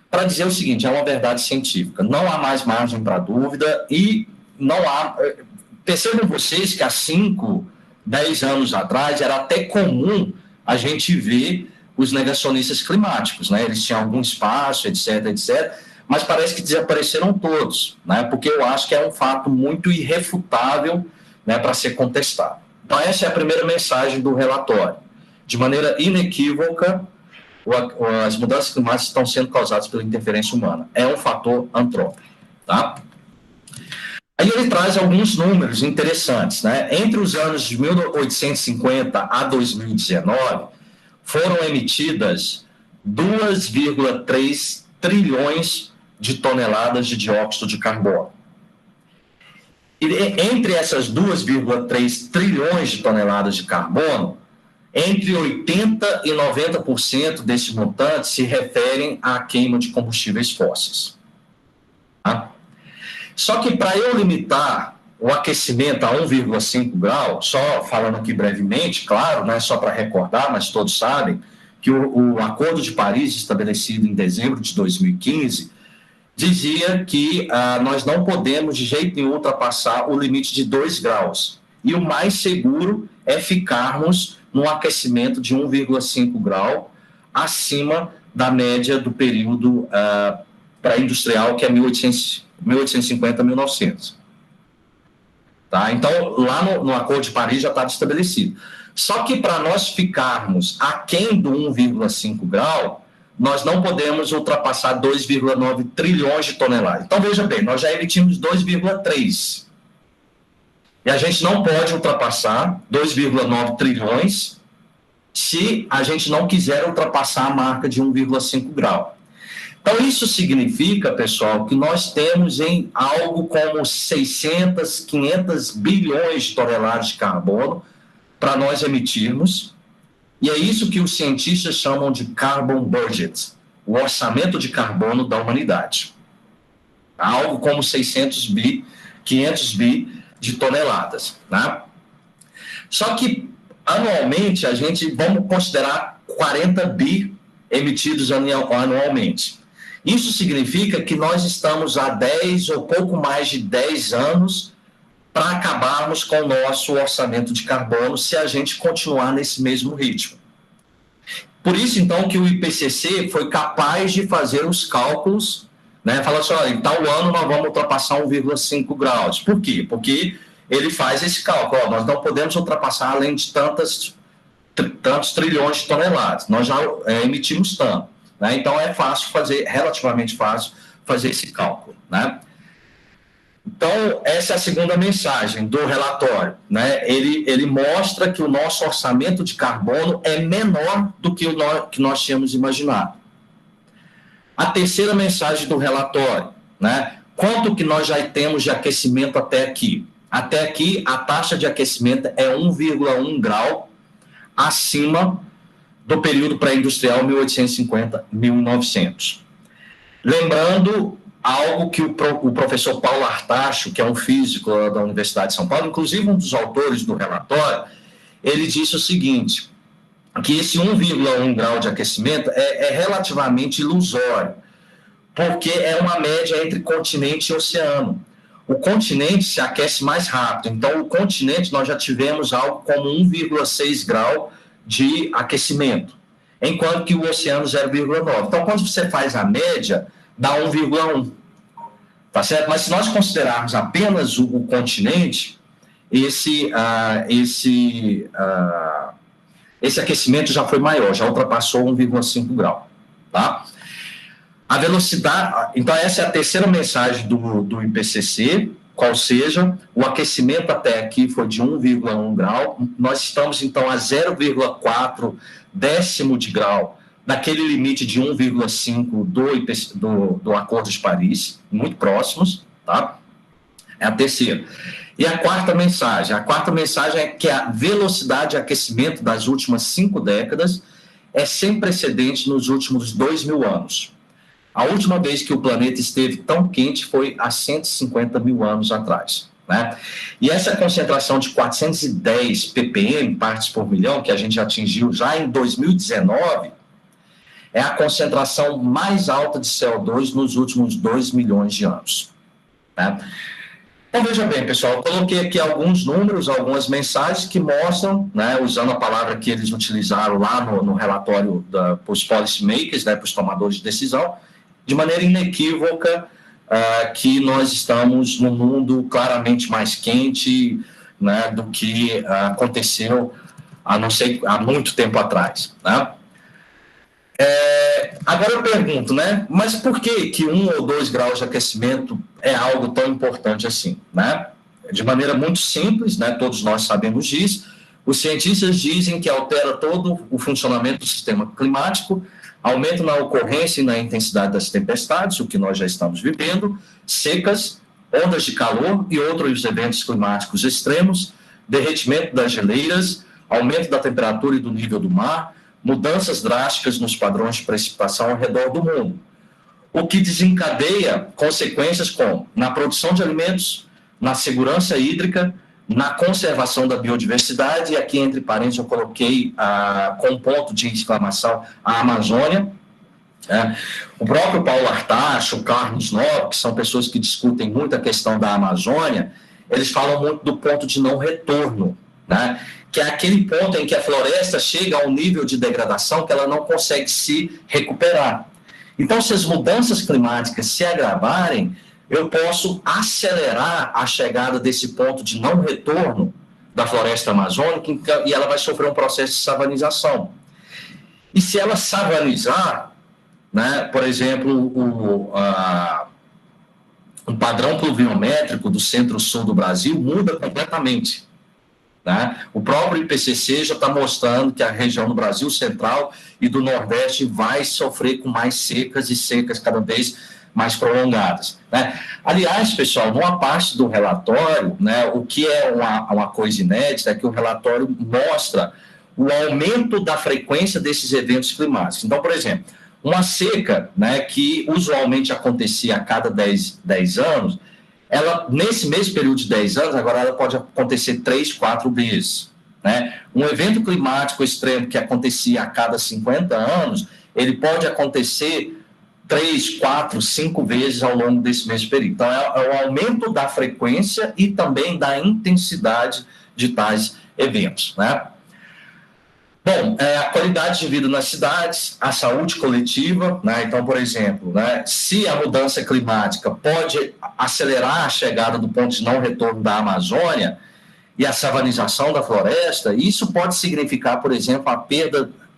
para dizer o seguinte, é uma verdade científica, não há mais margem para dúvida e não há... Percebam vocês que há 5, 10 anos atrás era até comum a gente ver os negacionistas climáticos, né? Eles tinham algum espaço, etc, etc, mas parece que desapareceram todos, né? Porque eu acho que é um fato muito irrefutável, né, para ser contestado. Então essa é a primeira mensagem do relatório. De maneira inequívoca, as mudanças climáticas estão sendo causadas pela interferência humana. É um fator antrópico, tá? Aí ele traz alguns números interessantes, né? Entre os anos de 1850 a 2019, foram emitidas 2,3 trilhões de toneladas de dióxido de carbono. E entre essas 2,3 trilhões de toneladas de carbono, entre 80% e 90% desse montante se referem à queima de combustíveis fósseis. Tá? Só que para eu limitar o aquecimento a 1,5 grau, só falando aqui brevemente, claro, não é só para recordar, mas todos sabem que o Acordo de Paris, estabelecido em dezembro de 2015, dizia que nós não podemos de jeito nenhum ultrapassar o limite de 2 graus. E o mais seguro é ficarmos num aquecimento de 1,5 grau acima da média do período pré-industrial, que é 1850 a 1900. Tá? Então, lá no Acordo de Paris já estava estabelecido. Só que para nós ficarmos aquém do 1,5 grau, nós não podemos ultrapassar 2,9 trilhões de toneladas. Então, veja bem, nós já emitimos 2,3. E a gente não pode ultrapassar 2,9 trilhões se a gente não quiser ultrapassar a marca de 1,5 grau. Então, isso significa, pessoal, que nós temos em algo como 600, 500 bilhões de toneladas de carbono para nós emitirmos. E é isso que os cientistas chamam de carbon budget, o orçamento de carbono da humanidade. Algo como 600 bi, 500 bi de toneladas. Né? Só que, anualmente, a gente, vamos considerar 40 bi emitidos anualmente. Isso significa que nós estamos há 10 ou pouco mais de 10 anos para acabarmos com o nosso orçamento de carbono se a gente continuar nesse mesmo ritmo. Por isso, então, que o IPCC foi capaz de fazer os cálculos, né? Falar assim, olha, em tal ano nós vamos ultrapassar 1,5 graus. Por quê? Porque ele faz esse cálculo. Ó, nós não podemos ultrapassar além de tantos trilhões de toneladas. Nós já emitimos tanto. Né? Então, é fácil fazer, relativamente fácil, fazer esse cálculo. Né? Então, essa é a segunda mensagem do relatório. Né? Ele mostra que o nosso orçamento de carbono é menor do que o que nós tínhamos imaginado. A terceira mensagem do relatório, né? Quanto que nós já temos de aquecimento até aqui? Até aqui, a taxa de aquecimento é 1,1 grau acima do período pré-industrial 1850-1900. Lembrando algo que o professor Paulo Artacho, que é um físico da Universidade de São Paulo, inclusive um dos autores do relatório, ele disse o seguinte, que esse 1,1 grau de aquecimento é relativamente ilusório, porque é uma média entre continente e oceano. O continente se aquece mais rápido, então o continente nós já tivemos algo como 1,6 grau de aquecimento, enquanto que o oceano 0,9. Então, quando você faz a média, dá 1,1, tá certo? Mas se nós considerarmos apenas o continente, esse aquecimento já foi maior, já ultrapassou 1,5 grau, tá? A velocidade, então essa é a terceira mensagem do IPCC, qual seja, o aquecimento até aqui foi de 1,1 grau, nós estamos então a 0,4 décimo de grau daquele limite de 1,5 do Acordo de Paris, muito próximos, tá? É a terceira. E a quarta mensagem é que a velocidade de aquecimento das últimas 5 décadas é sem precedente nos últimos 2.000 anos. A última vez que o planeta esteve tão quente foi há 150 mil anos atrás, né? E essa concentração de 410 ppm, partes por milhão, que a gente atingiu já em 2019, é a concentração mais alta de CO2 nos últimos 2 milhões de anos, né? Então, veja bem, pessoal, eu coloquei aqui alguns números, algumas mensagens que mostram, né, usando a palavra que eles utilizaram lá no relatório para os policy makers, né, para os tomadores de decisão, de maneira inequívoca, que nós estamos num mundo claramente mais quente, né, do que aconteceu há muito tempo atrás, né? Agora eu pergunto, né, mas por que 1 ou 2 graus de aquecimento é algo tão importante assim, né? De maneira muito simples, né, todos nós sabemos disso, os cientistas dizem que altera todo o funcionamento do sistema climático, aumento na ocorrência e na intensidade das tempestades, o que nós já estamos vivendo, secas, ondas de calor e outros eventos climáticos extremos, derretimento das geleiras, aumento da temperatura e do nível do mar, mudanças drásticas nos padrões de precipitação ao redor do mundo, o que desencadeia consequências como na produção de alimentos, na segurança hídrica, na conservação da biodiversidade, e aqui entre parênteses eu coloquei com ponto de exclamação a Amazônia. O próprio Paulo Artacho, o Carlos Nobre, que são pessoas que discutem muito a questão da Amazônia, eles falam muito do ponto de não retorno, né? Que é aquele ponto em que a floresta chega a um nível de degradação que ela não consegue se recuperar. Então, se as mudanças climáticas se agravarem, eu posso acelerar a chegada desse ponto de não retorno da floresta amazônica e ela vai sofrer um processo de savanização. E se ela savanizar, né, por exemplo, o padrão pluviométrico do centro-sul do Brasil muda completamente, né? O próprio IPCC já está mostrando que a região do Brasil Central e do Nordeste vai sofrer com mais secas e secas cada vez mais prolongadas, né? Aliás, pessoal, numa parte do relatório, né, o que é uma coisa inédita é que o relatório mostra o aumento da frequência desses eventos climáticos. Então, por exemplo, uma seca, né, que usualmente acontecia a cada 10 anos, ela, nesse mesmo período de 10 anos, agora ela pode acontecer 3, 4 vezes, né? Um evento climático extremo que acontecia a cada 50 anos, ele pode acontecer 3, 4, 5 vezes ao longo desse mesmo período. Então, é o aumento da frequência e também da intensidade de tais eventos, né? Bom, a qualidade de vida nas cidades, a saúde coletiva, né? Então, por exemplo, né, se a mudança climática pode acelerar a chegada do ponto de não retorno da Amazônia e a savanização da floresta, isso pode significar, por exemplo,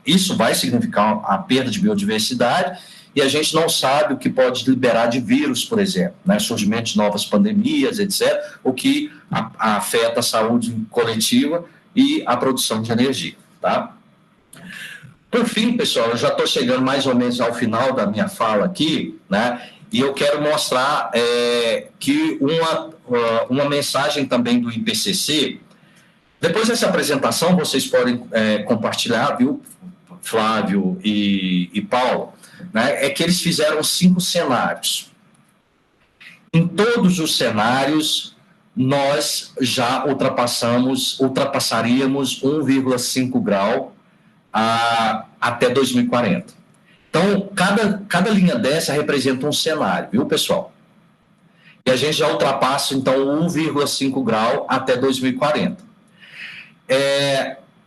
isso vai significar a perda de biodiversidade, e a gente não sabe o que pode liberar de vírus, por exemplo, né, surgimento de novas pandemias, etc., o que afeta a saúde coletiva e a produção de energia, tá? Por fim, pessoal, eu já estou chegando mais ou menos ao final da minha fala aqui, né? E eu quero mostrar que uma mensagem também do IPCC, depois dessa apresentação, vocês podem compartilhar, viu, Flávio e Paulo, né, é que eles fizeram 5 cenários. Em todos os cenários, nós já ultrapassaríamos 1,5 grau até 2040. Então, cada linha dessa representa um cenário, viu, pessoal? E a gente já ultrapassa, então, 1,5 grau até 2040.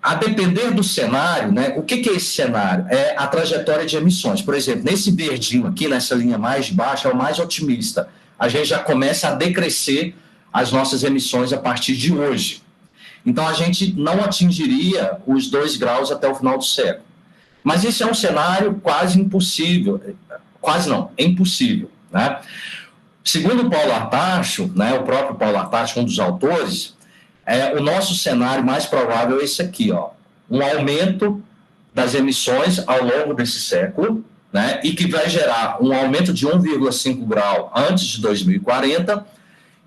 A depender do cenário, né, o que é esse cenário? É a trajetória de emissões. Por exemplo, nesse verdinho aqui, nessa linha mais baixa, é o mais otimista. A gente já começa a decrescer as nossas emissões a partir de hoje. Então, a gente não atingiria os 2 graus até o final do século. Mas esse é um cenário quase impossível. Quase não, é impossível, né? Segundo o Paulo Artacho, né, o próprio Paulo Artacho, um dos autores, o nosso cenário mais provável é esse aqui, ó, um aumento das emissões ao longo desse século, né, e que vai gerar um aumento de 1,5 grau antes de 2040.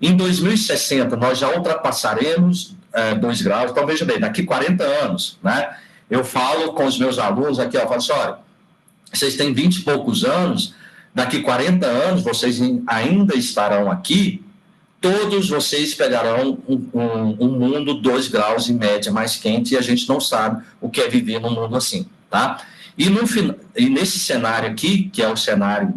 Em 2060, nós já ultrapassaremos 2 graus. Então, veja bem, daqui 40 anos, né, eu falo com os meus alunos aqui, eu falo assim, olha, vocês têm 20 e poucos anos, daqui 40 anos vocês ainda estarão aqui, todos vocês pegarão um mundo 2 graus em média mais quente, e a gente não sabe o que é viver num mundo assim, tá? E nesse cenário aqui, que é o cenário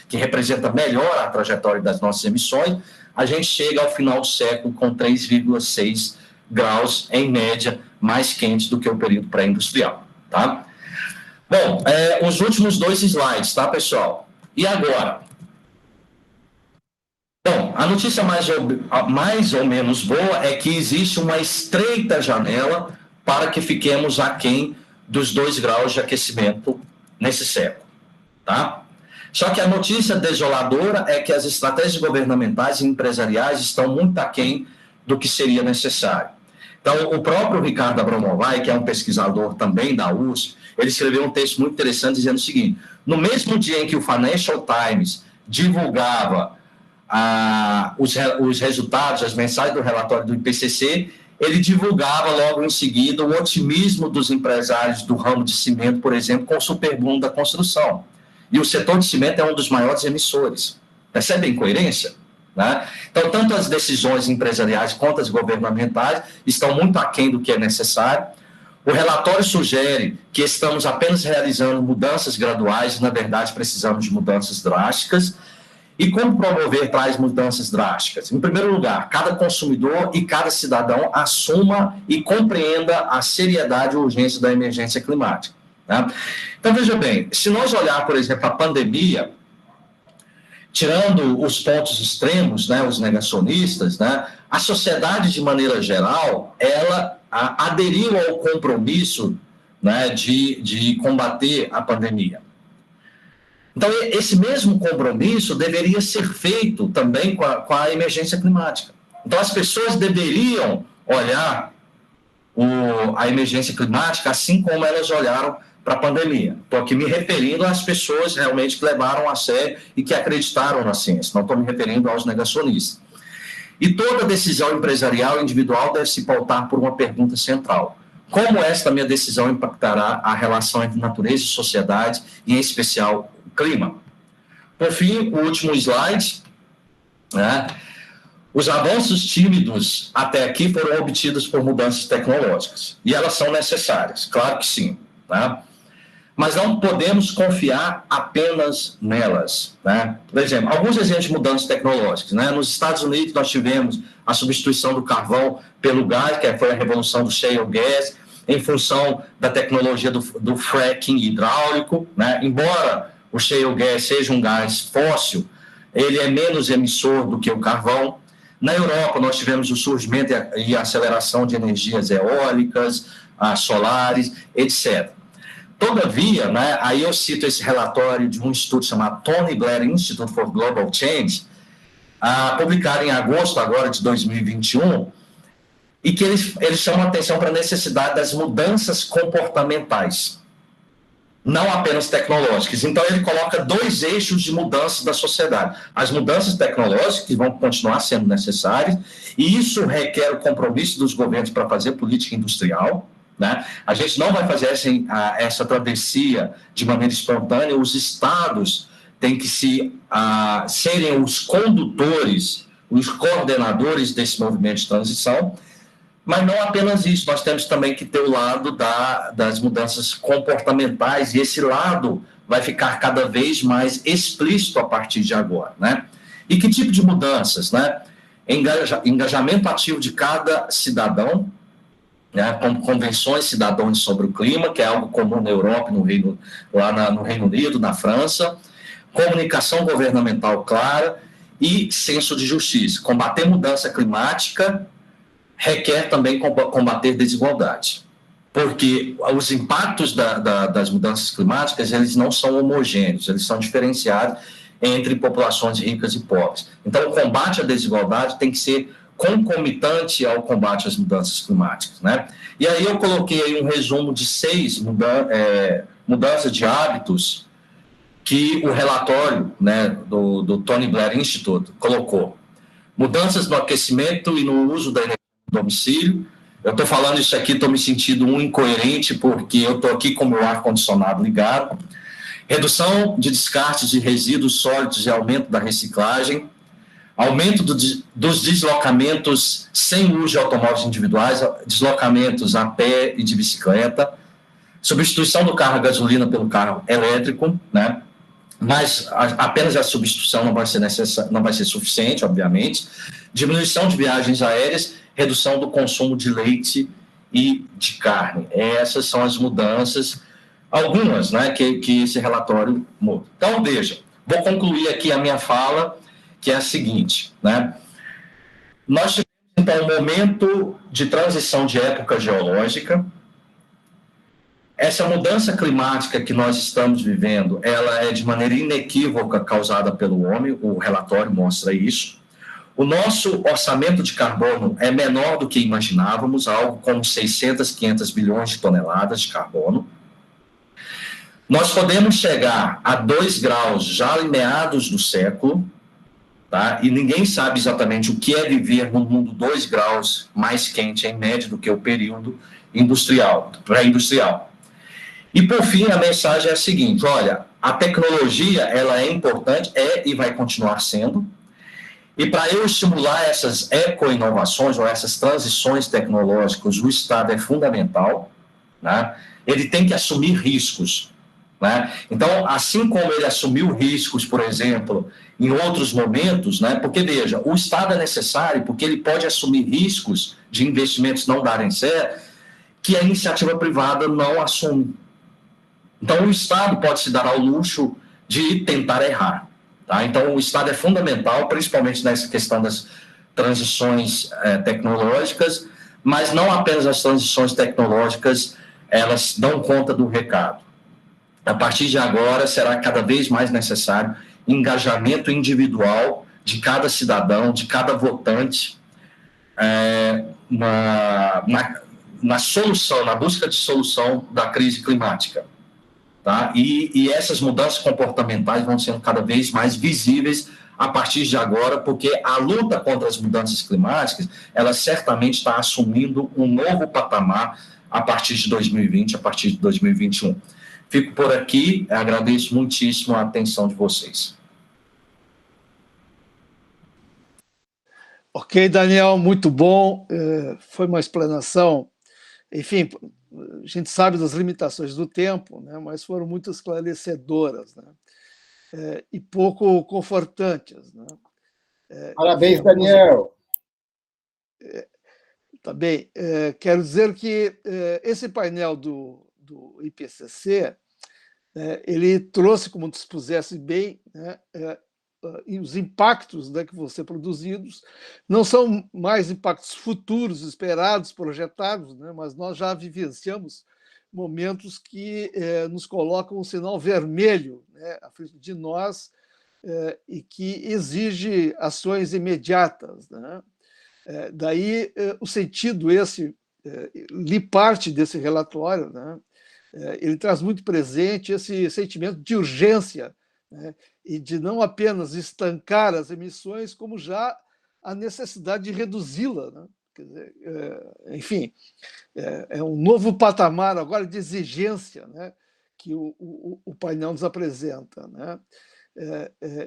que representa melhor a trajetória das nossas emissões, a gente chega ao final do século com 3,6 graus, em média, mais quentes do que o período pré-industrial, tá? Bom, os últimos 2 slides, tá, pessoal? E agora? Bom, a notícia mais ou menos boa é que existe uma estreita janela para que fiquemos aquém dos 2 graus de aquecimento nesse século, tá? Só que a notícia desoladora é que as estratégias governamentais e empresariais estão muito aquém do que seria necessário. Então, o próprio Ricardo Abramovay, que é um pesquisador também da USP, ele escreveu um texto muito interessante dizendo o seguinte: no mesmo dia em que o Financial Times divulgava os resultados, as mensagens do relatório do IPCC, ele divulgava logo em seguida o otimismo dos empresários do ramo de cimento, por exemplo, com o superboom da construção. E o setor de cimento é um dos maiores emissores. Percebe a incoerência? Né? Então, tanto as decisões empresariais quanto as governamentais estão muito aquém do que é necessário. O relatório sugere que estamos apenas realizando mudanças graduais, e, na verdade, precisamos de mudanças drásticas. E como promover tais mudanças drásticas? Em primeiro lugar, cada consumidor e cada cidadão assuma e compreenda a seriedade e urgência da emergência climática. Né? Então, veja bem, se nós olhar, por exemplo, a pandemia, tirando os pontos extremos, né, os negacionistas, né, a sociedade, de maneira geral, ela aderiu ao compromisso, né, de combater a pandemia. Então, esse mesmo compromisso deveria ser feito também com a emergência climática. Então, as pessoas deveriam olhar a emergência climática assim como elas olharam para a pandemia. Estou aqui me referindo às pessoas realmente que levaram a sério e que acreditaram na ciência, não estou me referindo aos negacionistas. E toda decisão empresarial e individual deve se pautar por uma pergunta central: como esta minha decisão impactará a relação entre natureza e sociedade, e em especial o clima? Por fim, o último slide, né? Os avanços tímidos até aqui foram obtidos por mudanças tecnológicas, e elas são necessárias, claro que sim, né? Mas não podemos confiar apenas nelas, né? Por exemplo, alguns exemplos de mudanças tecnológicas, né? Nos Estados Unidos, nós tivemos a substituição do carvão pelo gás, que foi a revolução do shale gas, em função da tecnologia do fracking hidráulico, né? Embora o shale gas seja um gás fóssil, ele é menos emissor do que o carvão. Na Europa, nós tivemos o surgimento e a aceleração de energias eólicas, solares, etc. Todavia, né, aí eu cito esse relatório de um instituto chamado Tony Blair Institute for Global Change, publicado em agosto agora de 2021, e que eles chamam a atenção para a necessidade das mudanças comportamentais. não apenas tecnológicas. Então, ele coloca 2 eixos de mudanças da sociedade. As mudanças tecnológicas, que vão continuar sendo necessárias, e isso requer o compromisso dos governos para fazer política industrial, né? A gente não vai fazer essa travessia de maneira espontânea, os estados têm que serem os condutores, os coordenadores desse movimento de transição. Mas não apenas isso, nós temos também que ter o lado das mudanças comportamentais, e esse lado vai ficar cada vez mais explícito a partir de agora, né? E que tipo de mudanças, né? Engajamento ativo de cada cidadão, né? Como convenções cidadãos sobre o clima, que é algo comum na Europa, no Reino Unido, na França, comunicação governamental clara e senso de justiça. Combater mudança climática requer também combater desigualdade, porque os impactos das mudanças climáticas, eles não são homogêneos, eles são diferenciados entre populações ricas e pobres. Então, o combate à desigualdade tem que ser concomitante ao combate às mudanças climáticas, né? E aí eu coloquei aí um resumo de 6 mudanças de hábitos que o relatório, né, do Tony Blair Institute colocou. Mudanças no aquecimento e no uso da energia domicílio. Eu estou falando isso aqui, estou me sentindo incoerente, porque eu estou aqui com o meu ar-condicionado ligado. Redução de descartes de resíduos sólidos e aumento da reciclagem. Aumento dos deslocamentos sem uso de automóveis individuais, deslocamentos a pé e de bicicleta. Substituição do carro a gasolina pelo carro elétrico, né? Mas apenas a substituição não vai ser suficiente, obviamente. Diminuição de viagens aéreas, redução do consumo de leite e de carne. Essas são as mudanças, algumas, né, que esse relatório muda. Então, veja, vou concluir aqui a minha fala, que é a seguinte, né? Nós tivemos, então, um momento de transição de época geológica. Essa mudança climática que nós estamos vivendo, ela é de maneira inequívoca causada pelo homem, o relatório mostra isso. O nosso orçamento de carbono é menor do que imaginávamos, algo como 600, 500 bilhões de toneladas de carbono. Nós podemos chegar a 2 graus já em meados do século, tá? E ninguém sabe exatamente o que é viver num mundo 2 graus mais quente, em média, do que o período industrial, pré-industrial. E, por fim, a mensagem é a seguinte: olha, a tecnologia, ela é importante, e vai continuar sendo, e para eu estimular essas eco-inovações ou essas transições tecnológicas, o Estado é fundamental, né? Ele tem que assumir riscos, né? Então, assim como ele assumiu riscos, por exemplo, em outros momentos, né? Porque, veja, o Estado é necessário porque ele pode assumir riscos de investimentos não darem certo que a iniciativa privada não assume. Então, o Estado pode se dar ao luxo de tentar errar. Tá? Então, o Estado é fundamental, principalmente nessa questão das transições tecnológicas, mas não apenas as transições tecnológicas, elas dão conta do recado. A partir de agora, será cada vez mais necessário engajamento individual de cada cidadão, de cada votante, na solução, na busca de solução da crise climática. Tá? E essas mudanças comportamentais vão sendo cada vez mais visíveis a partir de agora, porque a luta contra as mudanças climáticas, ela certamente está assumindo um novo patamar a partir de 2020, a partir de 2021. Fico por aqui, agradeço muitíssimo a atenção de vocês. Ok, Daniel, muito bom. Foi uma explanação, enfim, a gente sabe das limitações do tempo, né, mas foram muito esclarecedoras, né, e pouco confortantes. Né. Parabéns, Daniel. Tá bem. Quero dizer que esse painel do IPCC, ele trouxe, como tu expusesse bem, né, e os impactos, né, que vão ser produzidos não são mais impactos futuros, esperados, projetados, né, mas nós já vivenciamos momentos que nos colocam um sinal vermelho, né, à frente de nós, e que exige ações imediatas. Né. Daí o sentido esse, li parte desse relatório, né, ele traz muito presente esse sentimento de urgência, né, e de não apenas estancar as emissões, como já a necessidade de reduzi-la, né? Quer dizer, enfim, é um novo patamar agora de exigência, né, que o painel nos apresenta, né?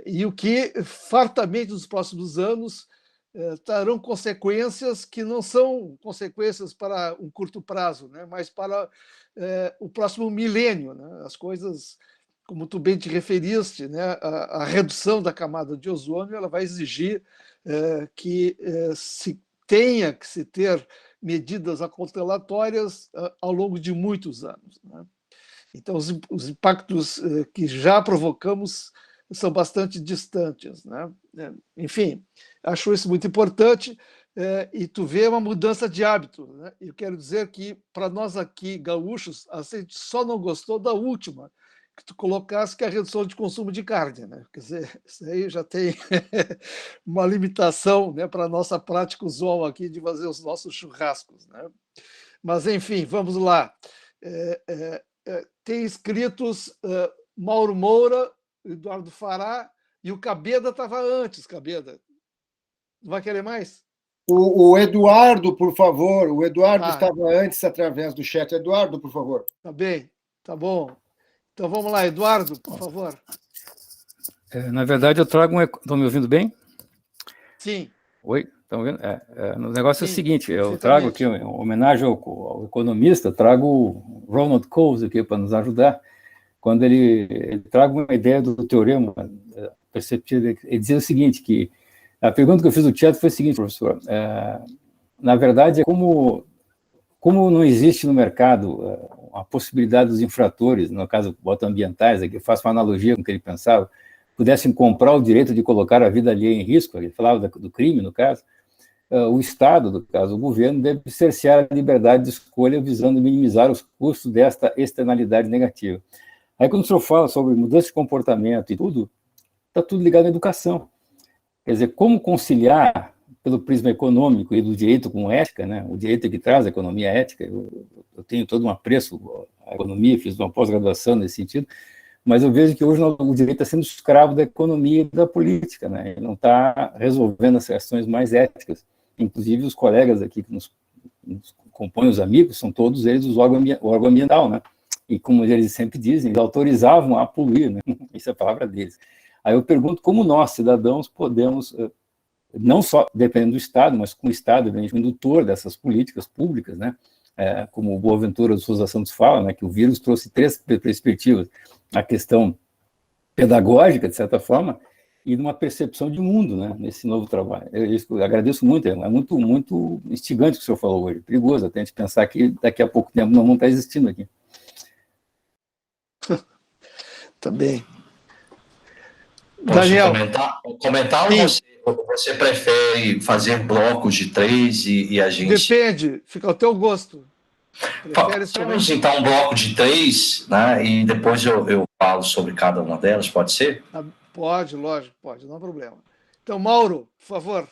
E o que fartamente nos próximos anos trarão consequências que não são consequências para um curto prazo, né, mas para o próximo milênio, né? As coisas, como tu bem te referiste, né, a redução da camada de ozônio, ela vai exigir que se tenha que se ter medidas acautelatórias ao longo de muitos anos, né? Então, os impactos que já provocamos são bastante distantes, né? Enfim, acho isso muito importante, e tu vê uma mudança de hábito, né? Eu quero dizer que, para nós aqui, gaúchos, a gente só não gostou da última, que tu colocasse, que é a redução de consumo de carne, né? Quer dizer, isso aí já tem uma limitação, né, para a nossa prática usual aqui de fazer os nossos churrascos, né? Mas, enfim, vamos lá. Tem escritos Mauro Moura, Eduardo Fará, e o Cabeda estava antes, Cabeda. Não vai querer mais? O Eduardo, por favor. O Eduardo estava antes através do chat. Eduardo, por favor. Tá bem, tá bom. Então vamos lá, Eduardo, por favor. Na verdade, eu trago um... Estão me ouvindo bem? Sim. Oi? Estão ouvindo? O negócio Sim, é o seguinte, eu trago aqui, em homenagem ao economista, trago o Ronald Coase aqui para nos ajudar, quando ele traga uma ideia do teorema perceptivo. Ele dizia o seguinte, que a pergunta que eu fiz no chat foi a seguinte, professor, na verdade, é como não existe no mercado a possibilidade dos infratores, no caso, boto ambientais, aqui eu faço uma analogia com o que ele pensava, pudessem comprar o direito de colocar a vida alheia em risco, ele falava do crime, no caso, o Estado, no caso, o governo, deve cercear a liberdade de escolha visando minimizar os custos desta externalidade negativa. Aí, quando o senhor fala sobre mudança de comportamento e tudo, está tudo ligado à educação. Quer dizer, como conciliar, pelo prisma econômico e do direito com ética, né? O direito é que traz a economia ética, eu tenho todo um apreço à economia, fiz uma pós-graduação nesse sentido, mas eu vejo que hoje o direito está sendo escravo da economia e da política, né? Ele não está resolvendo as questões mais éticas. Inclusive, os colegas aqui que nos compõem, os amigos, são todos eles o órgão ambiental, né? E como eles sempre dizem, eles autorizavam a poluir, né? Isso é a palavra deles. Aí eu pergunto como nós, cidadãos, podemos, não só dependendo do Estado, mas com o Estado, evidentemente, indutor dessas políticas públicas, né? Como o Boaventura de Souza Santos fala, né, que o vírus trouxe 3 perspectivas, a questão pedagógica, de certa forma, e numa percepção de mundo, né, nesse novo trabalho. Eu agradeço muito, é muito, muito instigante o que o senhor falou hoje, perigoso até a gente pensar que daqui a pouco tempo não vão estar existindo aqui. Também. Daniel. Comentar ou você prefere fazer blocos de 3 e a gente... Depende, fica ao teu gosto. Vamos então um bloco de 3, né, e depois eu falo sobre cada uma delas, pode ser? Pode, lógico, pode, não há problema. Então, Mauro, por favor.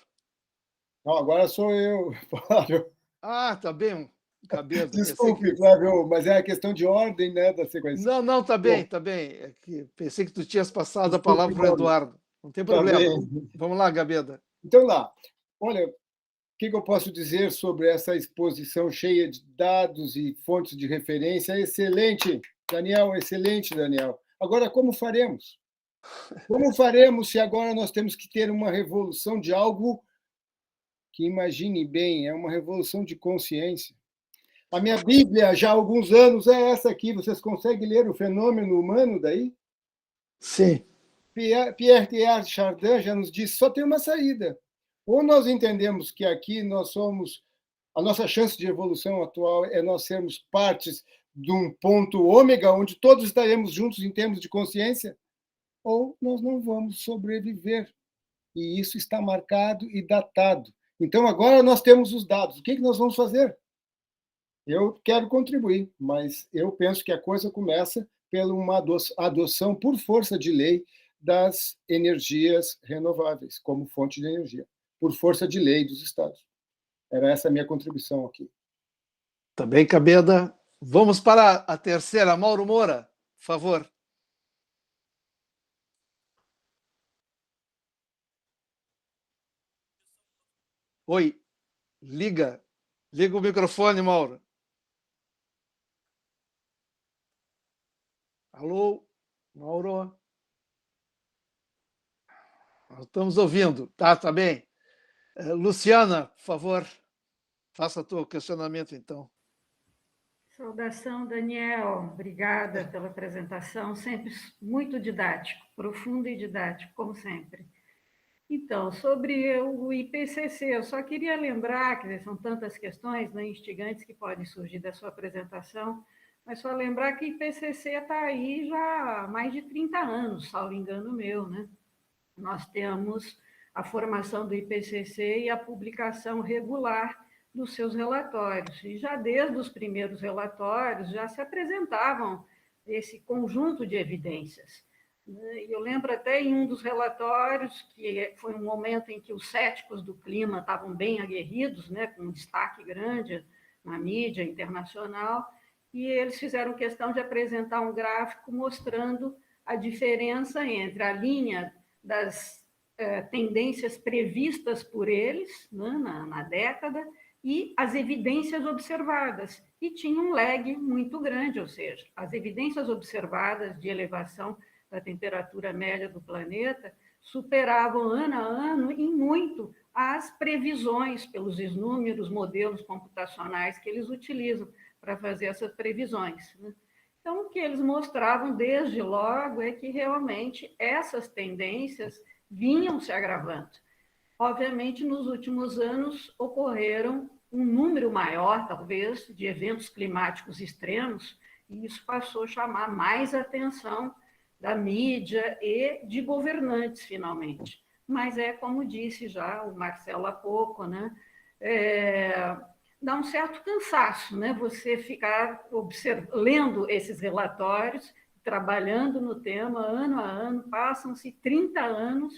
Não, agora sou eu, Flávio. Tá bem, Cabeda. Desculpe, Flávio, mas é a questão de ordem, né, da sequência. Não, tá bem, tá bem. É que pensei que tu tinhas passado a palavra para o Eduardo. Não tem problema. Vamos lá, Cabeda. Então, lá. Olha, o que eu posso dizer sobre essa exposição cheia de dados e fontes de referência? Excelente, Daniel, excelente, Daniel. Agora, como faremos? Como faremos se agora nós temos que ter uma revolução de algo que, imagine bem, é uma revolução de consciência? A minha Bíblia, já há alguns anos, é essa aqui. Vocês conseguem ler o fenômeno humano daí? Sim. Pierre Teilhard Chardin já nos disse, só tem uma saída. Ou nós entendemos que aqui nós somos... A nossa chance de evolução atual é nós sermos partes de um ponto ômega, onde todos estaremos juntos em termos de consciência, ou nós não vamos sobreviver. E isso está marcado e datado. Então, agora nós temos os dados. O que nós vamos fazer? Eu quero contribuir, mas eu penso que a coisa começa pela uma adoção por força de lei das energias renováveis como fonte de energia, por força de lei dos estados. Era essa a minha contribuição aqui. Também, Cabeda. Vamos para a terceira. Mauro Moura, por favor. Oi, liga o microfone, Mauro. Alô, Mauro? Nós estamos ouvindo. Tá bem. Luciana, por favor, faça o teu questionamento, então. Saudação, Daniel. Obrigada pela apresentação, sempre muito didático, profundo e didático, como sempre. Então, sobre o IPCC, eu só queria lembrar, que são tantas questões, né, instigantes que podem surgir da sua apresentação, mas só lembrar que o IPCC está aí já há mais de 30 anos, salvo engano meu, né? Nós temos a formação do IPCC e a publicação regular dos seus relatórios. E já desde os primeiros relatórios já se apresentavam esse conjunto de evidências. Eu lembro até em um dos relatórios, que foi um momento em que os céticos do clima estavam bem aguerridos, né, com um destaque grande na mídia internacional, e eles fizeram questão de apresentar um gráfico mostrando a diferença entre a linha das tendências previstas por eles, né, na década, e as evidências observadas. E tinha um lag muito grande, ou seja, as evidências observadas de elevação da temperatura média do planeta superavam ano a ano em muito as previsões pelos inúmeros modelos computacionais que eles utilizam para fazer essas previsões, né? Então, o que eles mostravam desde logo é que realmente essas tendências vinham se agravando. Obviamente, nos últimos anos ocorreram um número maior, talvez, de eventos climáticos extremos, e isso passou a chamar mais atenção da mídia e de governantes, finalmente. Mas como disse já o Marcelo há pouco, né, dá um certo cansaço, né, você ficar lendo esses relatórios, trabalhando no tema ano a ano, passam-se 30 anos,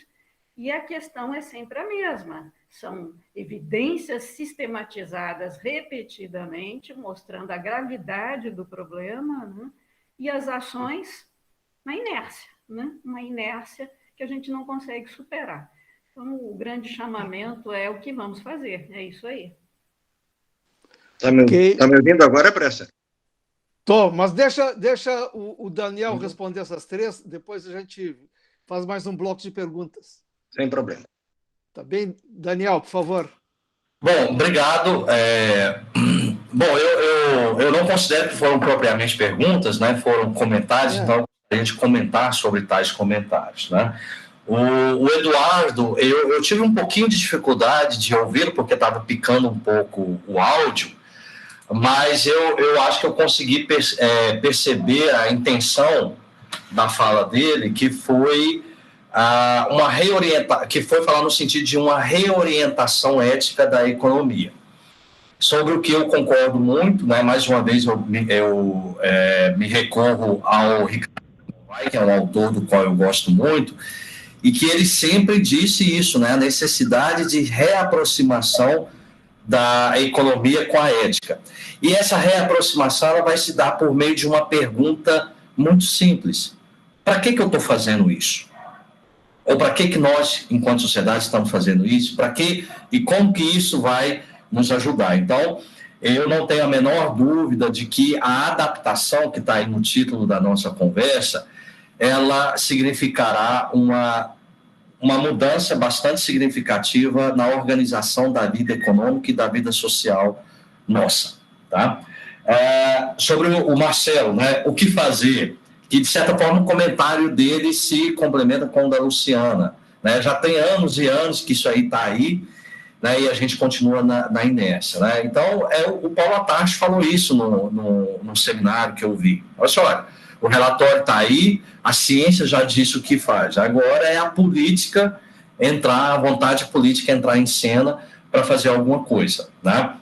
e a questão é sempre a mesma. São evidências sistematizadas repetidamente, mostrando a gravidade do problema, né, e as ações na inércia, né? Uma inércia que a gente não consegue superar. Então, o grande chamamento é o que vamos fazer, é isso aí. Tá me ouvindo agora, Pressa? Tô, mas deixa o Daniel responder essas três, depois a gente faz mais um bloco de perguntas. Sem problema. Tá bem? Daniel, por favor. Bom, obrigado. Bom, eu não considero que foram propriamente perguntas, né? Foram comentários, então a gente comentar sobre tais comentários, né? O Eduardo, eu tive um pouquinho de dificuldade de ouvi-lo, porque estava picando um pouco o áudio, mas eu acho que eu consegui perceber a intenção da fala dele, que foi que foi falar no sentido de uma reorientação ética da economia. Sobre o que eu concordo muito, né? Mais uma vez eu me recorro ao Ricardo, que é um autor do qual eu gosto muito, e que ele sempre disse isso, né? A necessidade de reaproximação da economia com a ética. E essa reaproximação ela vai se dar por meio de uma pergunta muito simples. Para que eu estou fazendo isso? Ou para que nós, enquanto sociedade, estamos fazendo isso? Para que e como que isso vai nos ajudar? Então, eu não tenho a menor dúvida de que a adaptação que está aí no título da nossa conversa, ela significará uma mudança bastante significativa na organização da vida econômica e da vida social nossa, tá? Sobre o Marcelo, né, o que fazer? Que, de certa forma, o comentário dele se complementa com o da Luciana, né? Já tem anos e anos que isso aí está aí, né, e a gente continua na inércia, né? Então, o Paulo Atarcho falou isso no seminário que eu vi. Olha, o relatório está aí, a ciência já disse o que faz. Agora é a política a vontade política entrar em cena para fazer alguma coisa, né?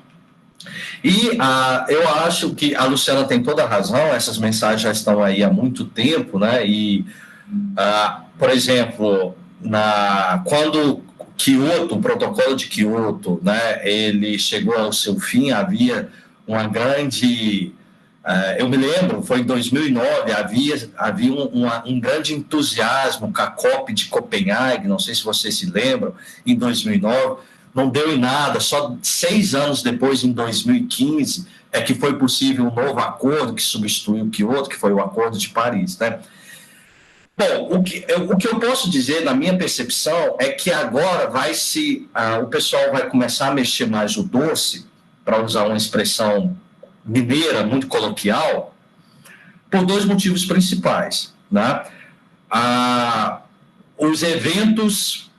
E eu acho que a Luciana tem toda a razão, essas mensagens já estão aí há muito tempo, né? E, por exemplo, quando o protocolo de Kyoto, né, ele chegou ao seu fim, havia uma grande Eu me lembro, foi em 2009, havia um grande entusiasmo com a COP de Copenhague, não sei se vocês se lembram, em 2009, não deu em nada, só 6 anos depois, em 2015, é que foi possível um novo acordo que substituiu o Kyoto, que foi o Acordo de Paris, né? Bom, o que eu posso dizer, na minha percepção, é que agora o pessoal vai começar a mexer mais o doce, para usar uma expressão mineira, muito coloquial, por 2 motivos principais, né? Os eventos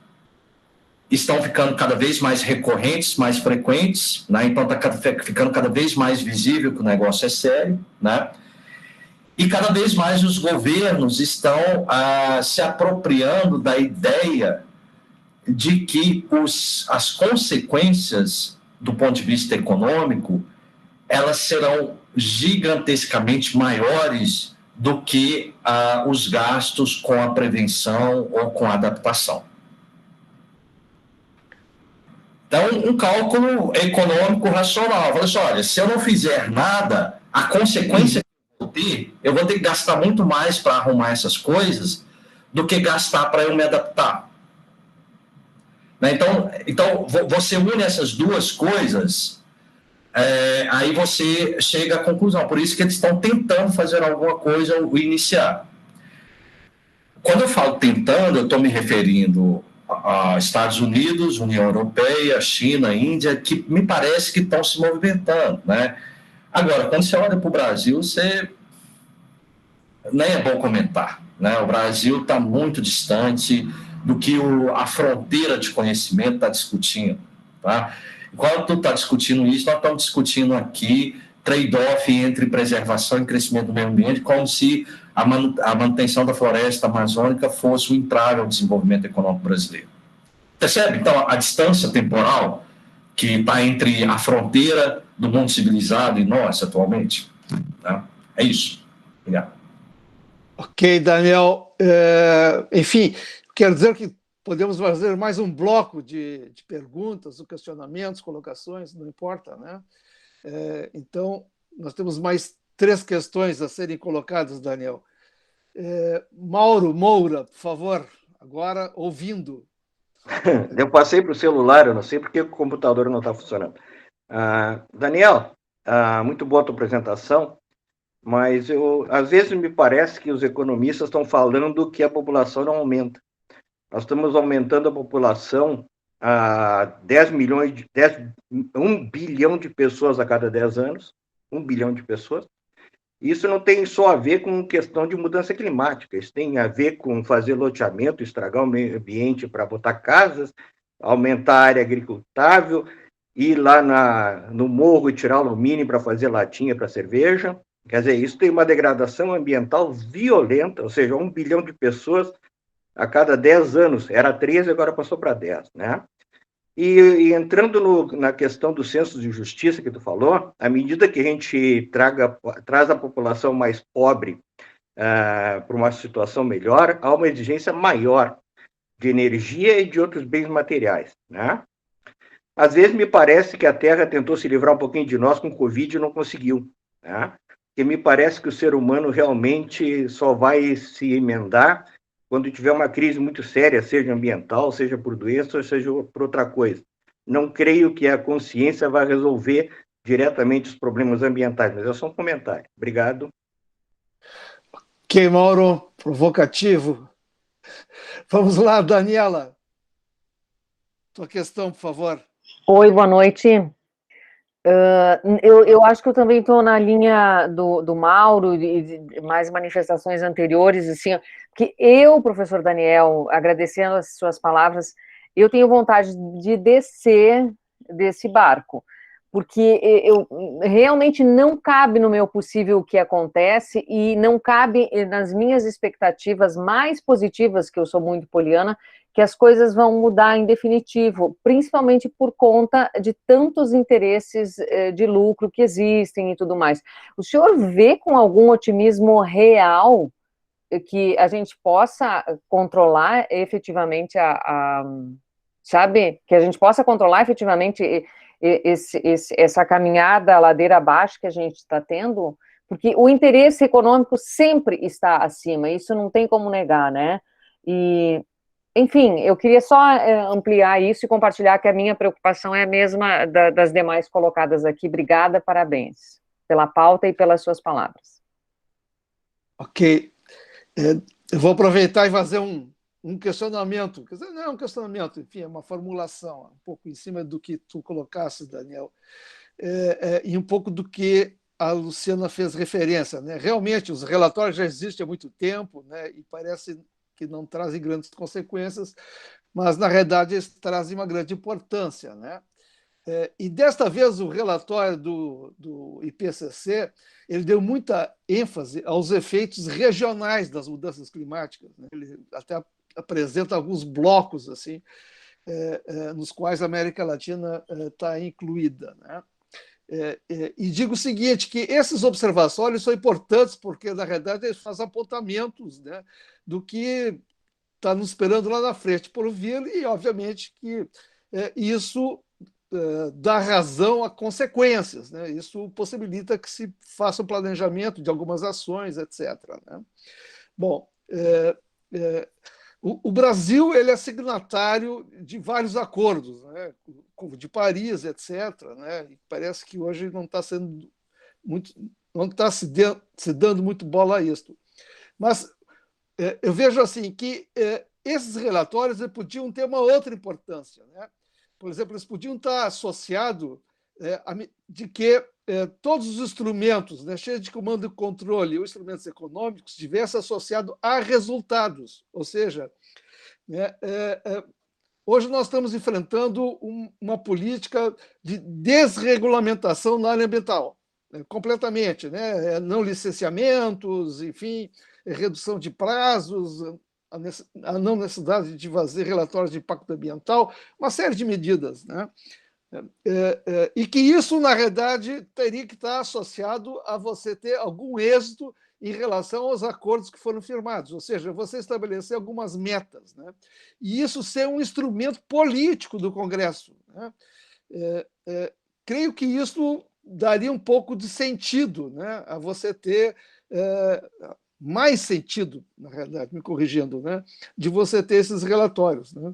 estão ficando cada vez mais recorrentes, mais frequentes, né? Então está ficando cada vez mais visível que o negócio é sério, né? E cada vez mais os governos estão se apropriando da ideia de que as consequências do ponto de vista econômico, elas serão gigantescamente maiores do que os gastos com a prevenção ou com a adaptação. Então, um cálculo econômico racional. Fala assim, olha, se eu não fizer nada, a consequência eu vou ter que gastar muito mais para arrumar essas coisas do que gastar para eu me adaptar. Né? Então, você une essas duas coisas, aí você chega à conclusão. Por isso que eles estão tentando fazer alguma coisa ou iniciar. Quando eu falo tentando, eu estou me referindo a Estados Unidos, União Europeia, China, Índia, que me parece que estão se movimentando, né? Agora, quando você olha para o Brasil, nem é bom comentar, né? O Brasil está muito distante do que a fronteira de conhecimento está discutindo, tá? Enquanto está discutindo isso, nós estamos discutindo aqui trade-off entre preservação e crescimento do meio ambiente, como se a manutenção da floresta amazônica fosse o entrave ao desenvolvimento econômico brasileiro. Percebe? Então, a distância temporal que está entre a fronteira do mundo civilizado e nós, atualmente. Né? É isso. Obrigado. Ok, Daniel. Enfim, quero dizer que podemos fazer mais um bloco de perguntas, questionamentos, colocações, não importa, né? Então, nós temos mais 3 questões a serem colocadas, Daniel. Mauro Moura, por favor, agora ouvindo. Eu passei para o celular, eu não sei porque o computador não está funcionando. Daniel, muito boa a tua apresentação, mas às vezes me parece que os economistas estão falando que a população não aumenta. Nós estamos aumentando a população a 1 bilhão de pessoas a cada 10 anos, 1 bilhão de pessoas. Isso não tem só a ver com questão de mudança climática, isso tem a ver com fazer loteamento, estragar o meio ambiente para botar casas, aumentar a área agricultável, ir lá no morro e tirar alumínio para fazer latinha para cerveja. Quer dizer, isso tem uma degradação ambiental violenta, ou seja, 1 bilhão de pessoas a cada 10 anos. Era 13, agora passou para 10, né? E entrando na questão do senso de justiça que tu falou, à medida que a gente traz a população mais pobre para uma situação melhor, há uma exigência maior de energia e de outros bens materiais, né? Às vezes me parece que a Terra tentou se livrar um pouquinho de nós com o Covid e não conseguiu, né? Porque me parece que o ser humano realmente só vai se emendar quando tiver uma crise muito séria, seja ambiental, seja por doença, ou seja por outra coisa. Não creio que a consciência vai resolver diretamente os problemas ambientais, mas é só um comentário. Obrigado. Ok, Mauro, provocativo. Vamos lá, Daniela. Tua questão, por favor. Oi, boa noite. Eu acho que eu também estou na linha do Mauro e de mais manifestações anteriores, assim, que professor Daniel, agradecendo as suas palavras, eu tenho vontade de descer desse barco, porque realmente não cabe no meu possível o que acontece e não cabe nas minhas expectativas mais positivas, que eu sou muito poliana, que as coisas vão mudar em definitivo, principalmente por conta de tantos interesses de lucro que existem e tudo mais. O senhor vê com algum otimismo real que a gente possa controlar efetivamente sabe? Que a gente possa controlar efetivamente essa caminhada ladeira abaixo que a gente está tendo? porque o interesse econômico sempre está acima, isso não tem como negar, né? E, enfim, eu queria só ampliar isso e compartilhar que a minha preocupação é a mesma das demais colocadas aqui. Obrigada, parabéns pela pauta e pelas suas palavras. Ok. Eu vou aproveitar e fazer um questionamento. Quer dizer, não é um questionamento, enfim, é uma formulação, um pouco em cima do que tu colocaste, Daniel, e um pouco do que a Luciana fez referência, né? Realmente, os relatórios já existem há muito tempo, né? E parece que não trazem grandes consequências, mas, na realidade, eles trazem uma grande importância, né? E desta vez o relatório do IPCC ele deu muita ênfase aos efeitos regionais das mudanças climáticas, né? Ele até apresenta alguns blocos assim, nos quais a América Latina está incluída, né? E digo o seguinte, que esses observatórios são importantes porque, na realidade, eles fazem apontamentos, né, do que está nos esperando lá na frente por vir e, obviamente, que isso dá razão a consequências, né? Isso possibilita que se faça um planejamento de algumas ações, etc., né? Bom, o Brasil ele é signatário de vários acordos, né? Como de Paris, etc., né? E parece que hoje não está sendo muito, não está se dando muito bola a isso. Mas eu vejo assim que esses relatórios podiam ter uma outra importância, né? Por exemplo, eles podiam estar associados de que todos os instrumentos, né, cheios de comando e controle, ou instrumentos econômicos, tivessem associado a resultados. Ou seja, né, hoje nós estamos enfrentando uma política de desregulamentação na área ambiental, completamente, né? Não licenciamentos, enfim, redução de prazos, a não necessidade de fazer relatórios de impacto ambiental, uma série de medidas, né? E que isso, na realidade, teria que estar associado a você ter algum êxito em relação aos acordos que foram firmados, ou seja, você estabelecer algumas metas, né? E isso ser um instrumento político do Congresso, né? Creio que isso daria um pouco de sentido, né, a você ter mais sentido, na realidade, me corrigindo, né, de você ter esses relatórios, né?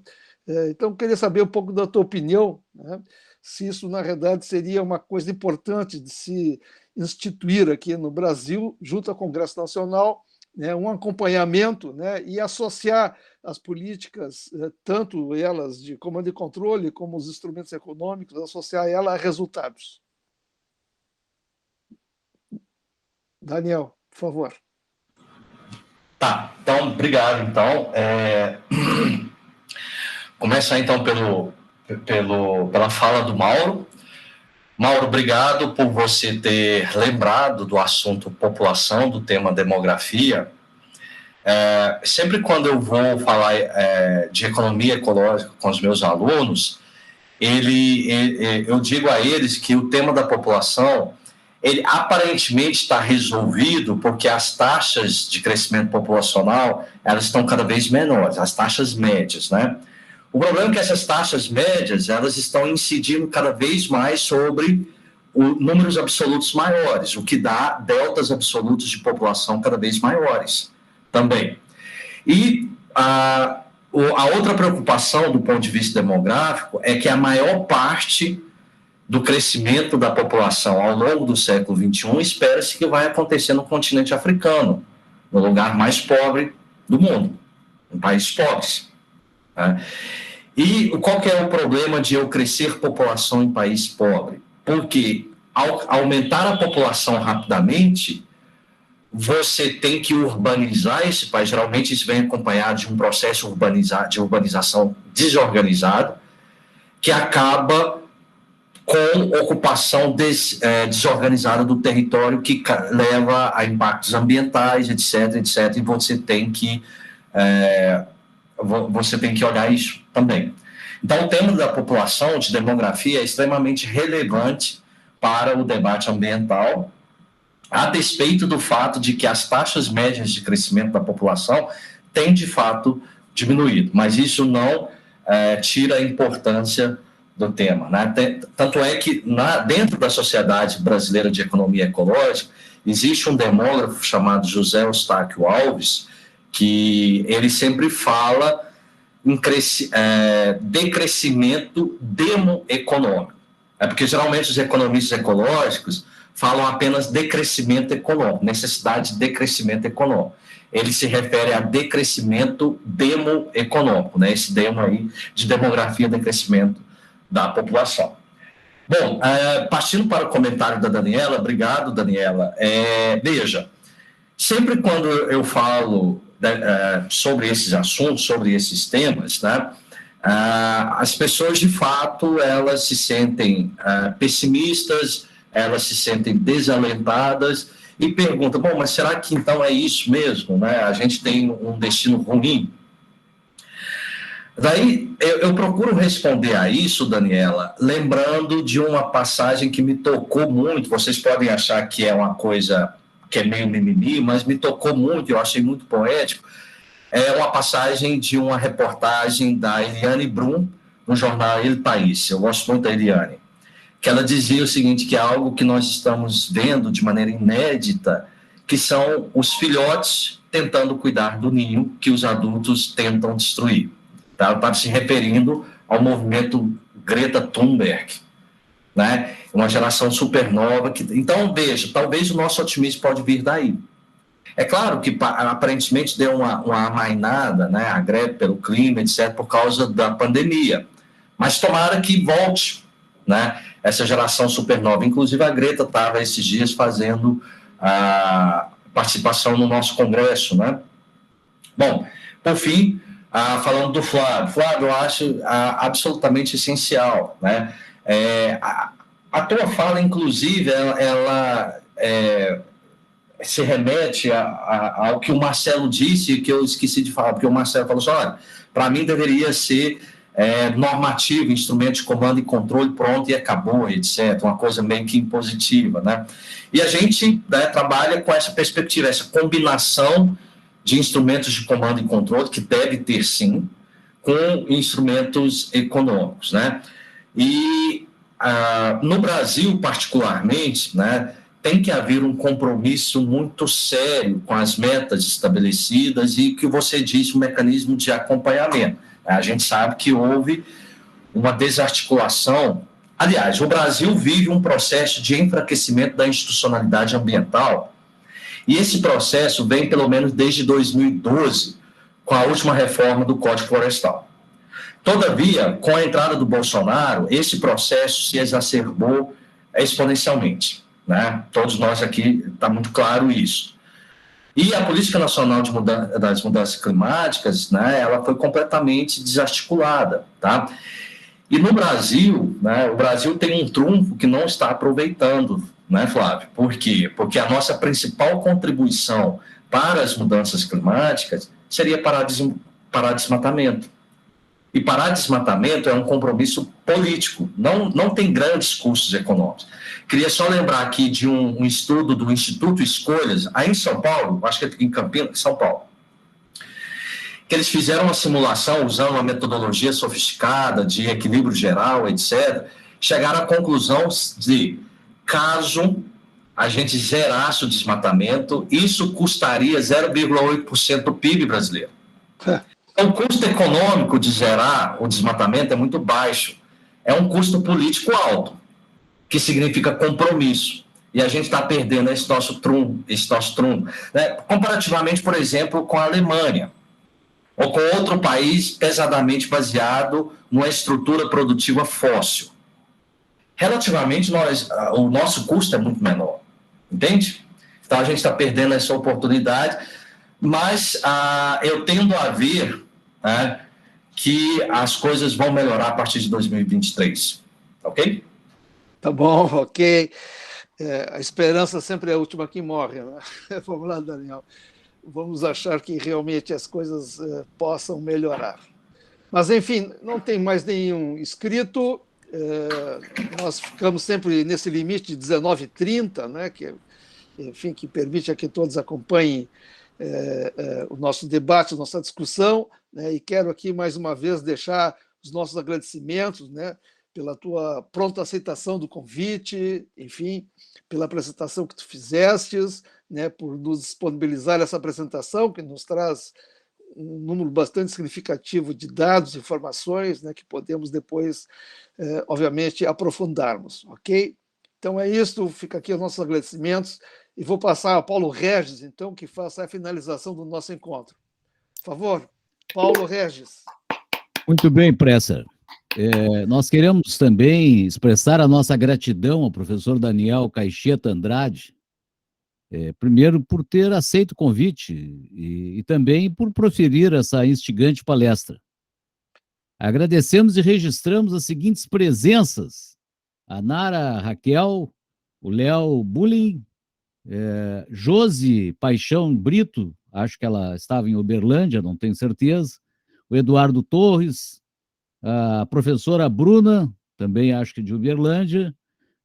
Então, queria saber um pouco da tua opinião, né, se isso, na realidade, seria uma coisa importante de se instituir aqui no Brasil, junto ao Congresso Nacional, né, um acompanhamento, né, e associar as políticas, tanto elas de comando e controle, como os instrumentos econômicos, associar ela a resultados. Daniel, por favor. Tá, então, obrigado. Então, começar então pela fala do Mauro. Mauro, obrigado por você ter lembrado do assunto população, do tema demografia. Sempre quando eu vou falar de economia ecológica com os meus alunos, eu digo a eles que o tema da população ele aparentemente está resolvido porque as taxas de crescimento populacional elas estão cada vez menores, as taxas médias, né? O problema é que essas taxas médias elas estão incidindo cada vez mais sobre números absolutos maiores, o que dá deltas absolutos de população cada vez maiores também. E a outra preocupação do ponto de vista demográfico é que a maior parte do crescimento da população ao longo do século XXI espera-se que vai acontecer no continente africano, no lugar mais pobre do mundo, em países pobres, né? E qual que é o problema de eu crescer população em país pobre? Porque ao aumentar a população rapidamente, você tem que urbanizar esse país. Geralmente isso vem acompanhado de um processo de urbanização desorganizado, que acaba com ocupação desorganizada do território, que leva a impactos ambientais, etc., etc., e você tem que olhar isso também. Então, o tema da população, de demografia, é extremamente relevante para o debate ambiental, a despeito do fato de que as taxas médias de crescimento da população têm, de fato, diminuído. Mas isso não tira a importância do tema, né? Tanto é que, dentro da Sociedade Brasileira de Economia Ecológica, existe um demógrafo chamado José Eustáquio Alves, que ele sempre fala em decrescimento demoeconômico. É porque, geralmente, os economistas ecológicos falam apenas decrescimento econômico, necessidade de decrescimento econômico. Ele se refere a decrescimento demoeconômico, né? Esse demo aí de demografia, decrescimento da população. Bom, partindo para o comentário da Daniela, obrigado, Daniela. Veja, sempre quando eu falo sobre esses assuntos, sobre esses temas, né, as pessoas, de fato, elas se sentem pessimistas, elas se sentem desalentadas e perguntam, bom, mas será que então é isso mesmo, né? A gente tem um destino ruim? Daí, eu procuro responder a isso, Daniela, lembrando de uma passagem que me tocou muito. Vocês podem achar que é uma coisa que é meio mimimi, mas me tocou muito, eu achei muito poético. É uma passagem de uma reportagem da Eliane Brum, no jornal El País. Eu gosto muito da Eliane. Que ela dizia o seguinte, que é algo que nós estamos vendo de maneira inédita, que são os filhotes tentando cuidar do ninho que os adultos tentam destruir. Tá? Ela estava se referindo ao movimento Greta Thunberg, né? Uma geração supernova. Então, veja, talvez o nosso otimismo pode vir daí. É claro que aparentemente deu uma amainada, né, a greve pelo clima, etc., por causa da pandemia. Mas tomara que volte, né, essa geração supernova. Inclusive, a Greta estava esses dias fazendo a participação no nosso congresso, né? Bom, por fim, falando do Flávio. Flávio, eu acho absolutamente essencial, né? A tua fala, inclusive, ela se remete ao que o Marcelo disse, que eu esqueci de falar, porque o Marcelo falou assim, olha, para mim deveria ser normativo, instrumento de comando e controle, pronto e acabou, etc., uma coisa meio que impositiva, né? E a gente, né, trabalha com essa perspectiva, essa combinação de instrumentos de comando e controle, que deve ter sim, com instrumentos econômicos, né? E no Brasil, particularmente, né, tem que haver um compromisso muito sério com as metas estabelecidas e, que você disse, um mecanismo de acompanhamento. A gente sabe que houve uma desarticulação. Aliás, o Brasil vive um processo de enfraquecimento da institucionalidade ambiental, e esse processo vem pelo menos desde 2012, com a última reforma do Código Florestal. Todavia, com a entrada do Bolsonaro, esse processo se exacerbou exponencialmente, né? Todos nós aqui, está muito claro isso. E a Política Nacional das Mudanças Climáticas, né, ela foi completamente desarticulada, tá? E no Brasil, né, o Brasil tem um trunfo que não está aproveitando, né, Flávio? Por quê? Porque a nossa principal contribuição para as mudanças climáticas seria parar desmatamento. E parar desmatamento é um compromisso político, não tem grandes custos econômicos. Queria só lembrar aqui de um estudo do Instituto Escolhas, aí em São Paulo, acho que é em Campinas, São Paulo, que eles fizeram uma simulação usando uma metodologia sofisticada de equilíbrio geral, etc., chegaram à conclusão de, caso a gente zerasse o desmatamento, isso custaria 0,8% do PIB brasileiro. O custo econômico de zerar o desmatamento é muito baixo. É um custo político alto, que significa compromisso. E a gente está perdendo esse nosso trunfo, né? Comparativamente, por exemplo, com a Alemanha, ou com outro país pesadamente baseado numa estrutura produtiva fóssil. Relativamente, o nosso custo é muito menor, entende? Então, a gente está perdendo essa oportunidade, mas eu tendo a ver, né, que as coisas vão melhorar a partir de 2023, ok? Tá bom, ok. A esperança sempre é a última que morre, né? Vamos lá, Daniel. Vamos achar que realmente as coisas possam melhorar. Mas, enfim, não tem mais nenhum inscrito. Nós ficamos sempre nesse limite de 19h30, né? Enfim, que permite a que todos acompanhem o nosso debate, a nossa discussão, né? E quero aqui, mais uma vez, deixar os nossos agradecimentos, né, pela tua pronta aceitação do convite, enfim, pela apresentação que tu fizestes, né, por nos disponibilizar essa apresentação, que nos traz um número bastante significativo de dados, informações, né, que podemos depois, obviamente, aprofundarmos, ok? Então é isso, fica aqui os nossos agradecimentos, e vou passar a Paulo Regis, então, que faça a finalização do nosso encontro. Por favor, Paulo Regis. Muito bem, Pressa. Nós queremos também expressar a nossa gratidão ao professor Daniel Caixeta Andrade, primeiro por ter aceito o convite e também por proferir essa instigante palestra. Agradecemos e registramos as seguintes presenças: a Nara Raquel, o Léo Bulling, Josi Paixão Brito, acho que ela estava em Uberlândia, não tenho certeza, o Eduardo Torres, a professora Bruna, também acho que de Uberlândia,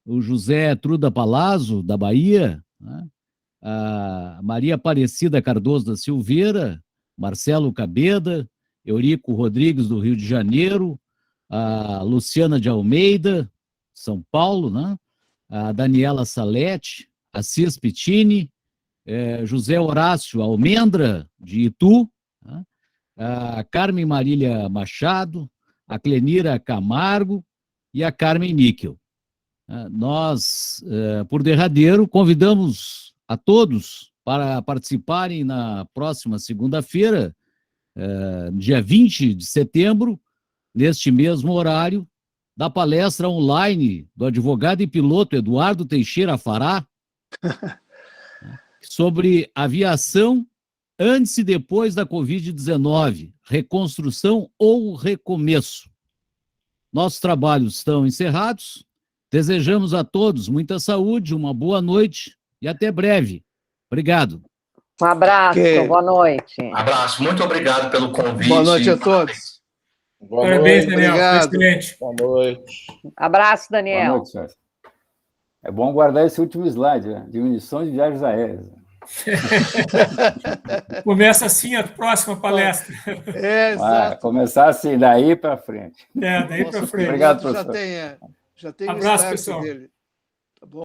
o José Truda Palazzo, da Bahia, né? A Maria Aparecida Cardoso da Silveira, Marcelo Cabeda, Eurico Rodrigues, do Rio de Janeiro, a Luciana de Almeida, São Paulo, né? A Daniela Salete, Assis Pittini, José Horácio Almendra, de Itu, né? A Carmen Marília Machado, a Clenira Camargo e a Carmen Níquel. Nós, por derradeiro, convidamos a todos para participarem na próxima segunda-feira, dia 20 de setembro, neste mesmo horário, da palestra online do advogado e piloto Eduardo Teixeira Fará, sobre aviação antes e depois da Covid-19, reconstrução ou recomeço. Nossos trabalhos estão encerrados. Desejamos a todos muita saúde, uma boa noite e até breve. Obrigado. Um abraço, boa noite. Abraço, muito obrigado pelo convite. Boa noite a todos. Parabéns, Daniel. Obrigado. Excelente. Boa noite. Abraço, Daniel. Boa noite, senhor. É bom guardar esse último slide, né? Diminuição de viagens aéreas. Começa assim a próxima palestra. Exato. Começar assim, daí para frente. Daí para frente. Obrigado, professor. Abraço, Já tem o pessoal. start dele.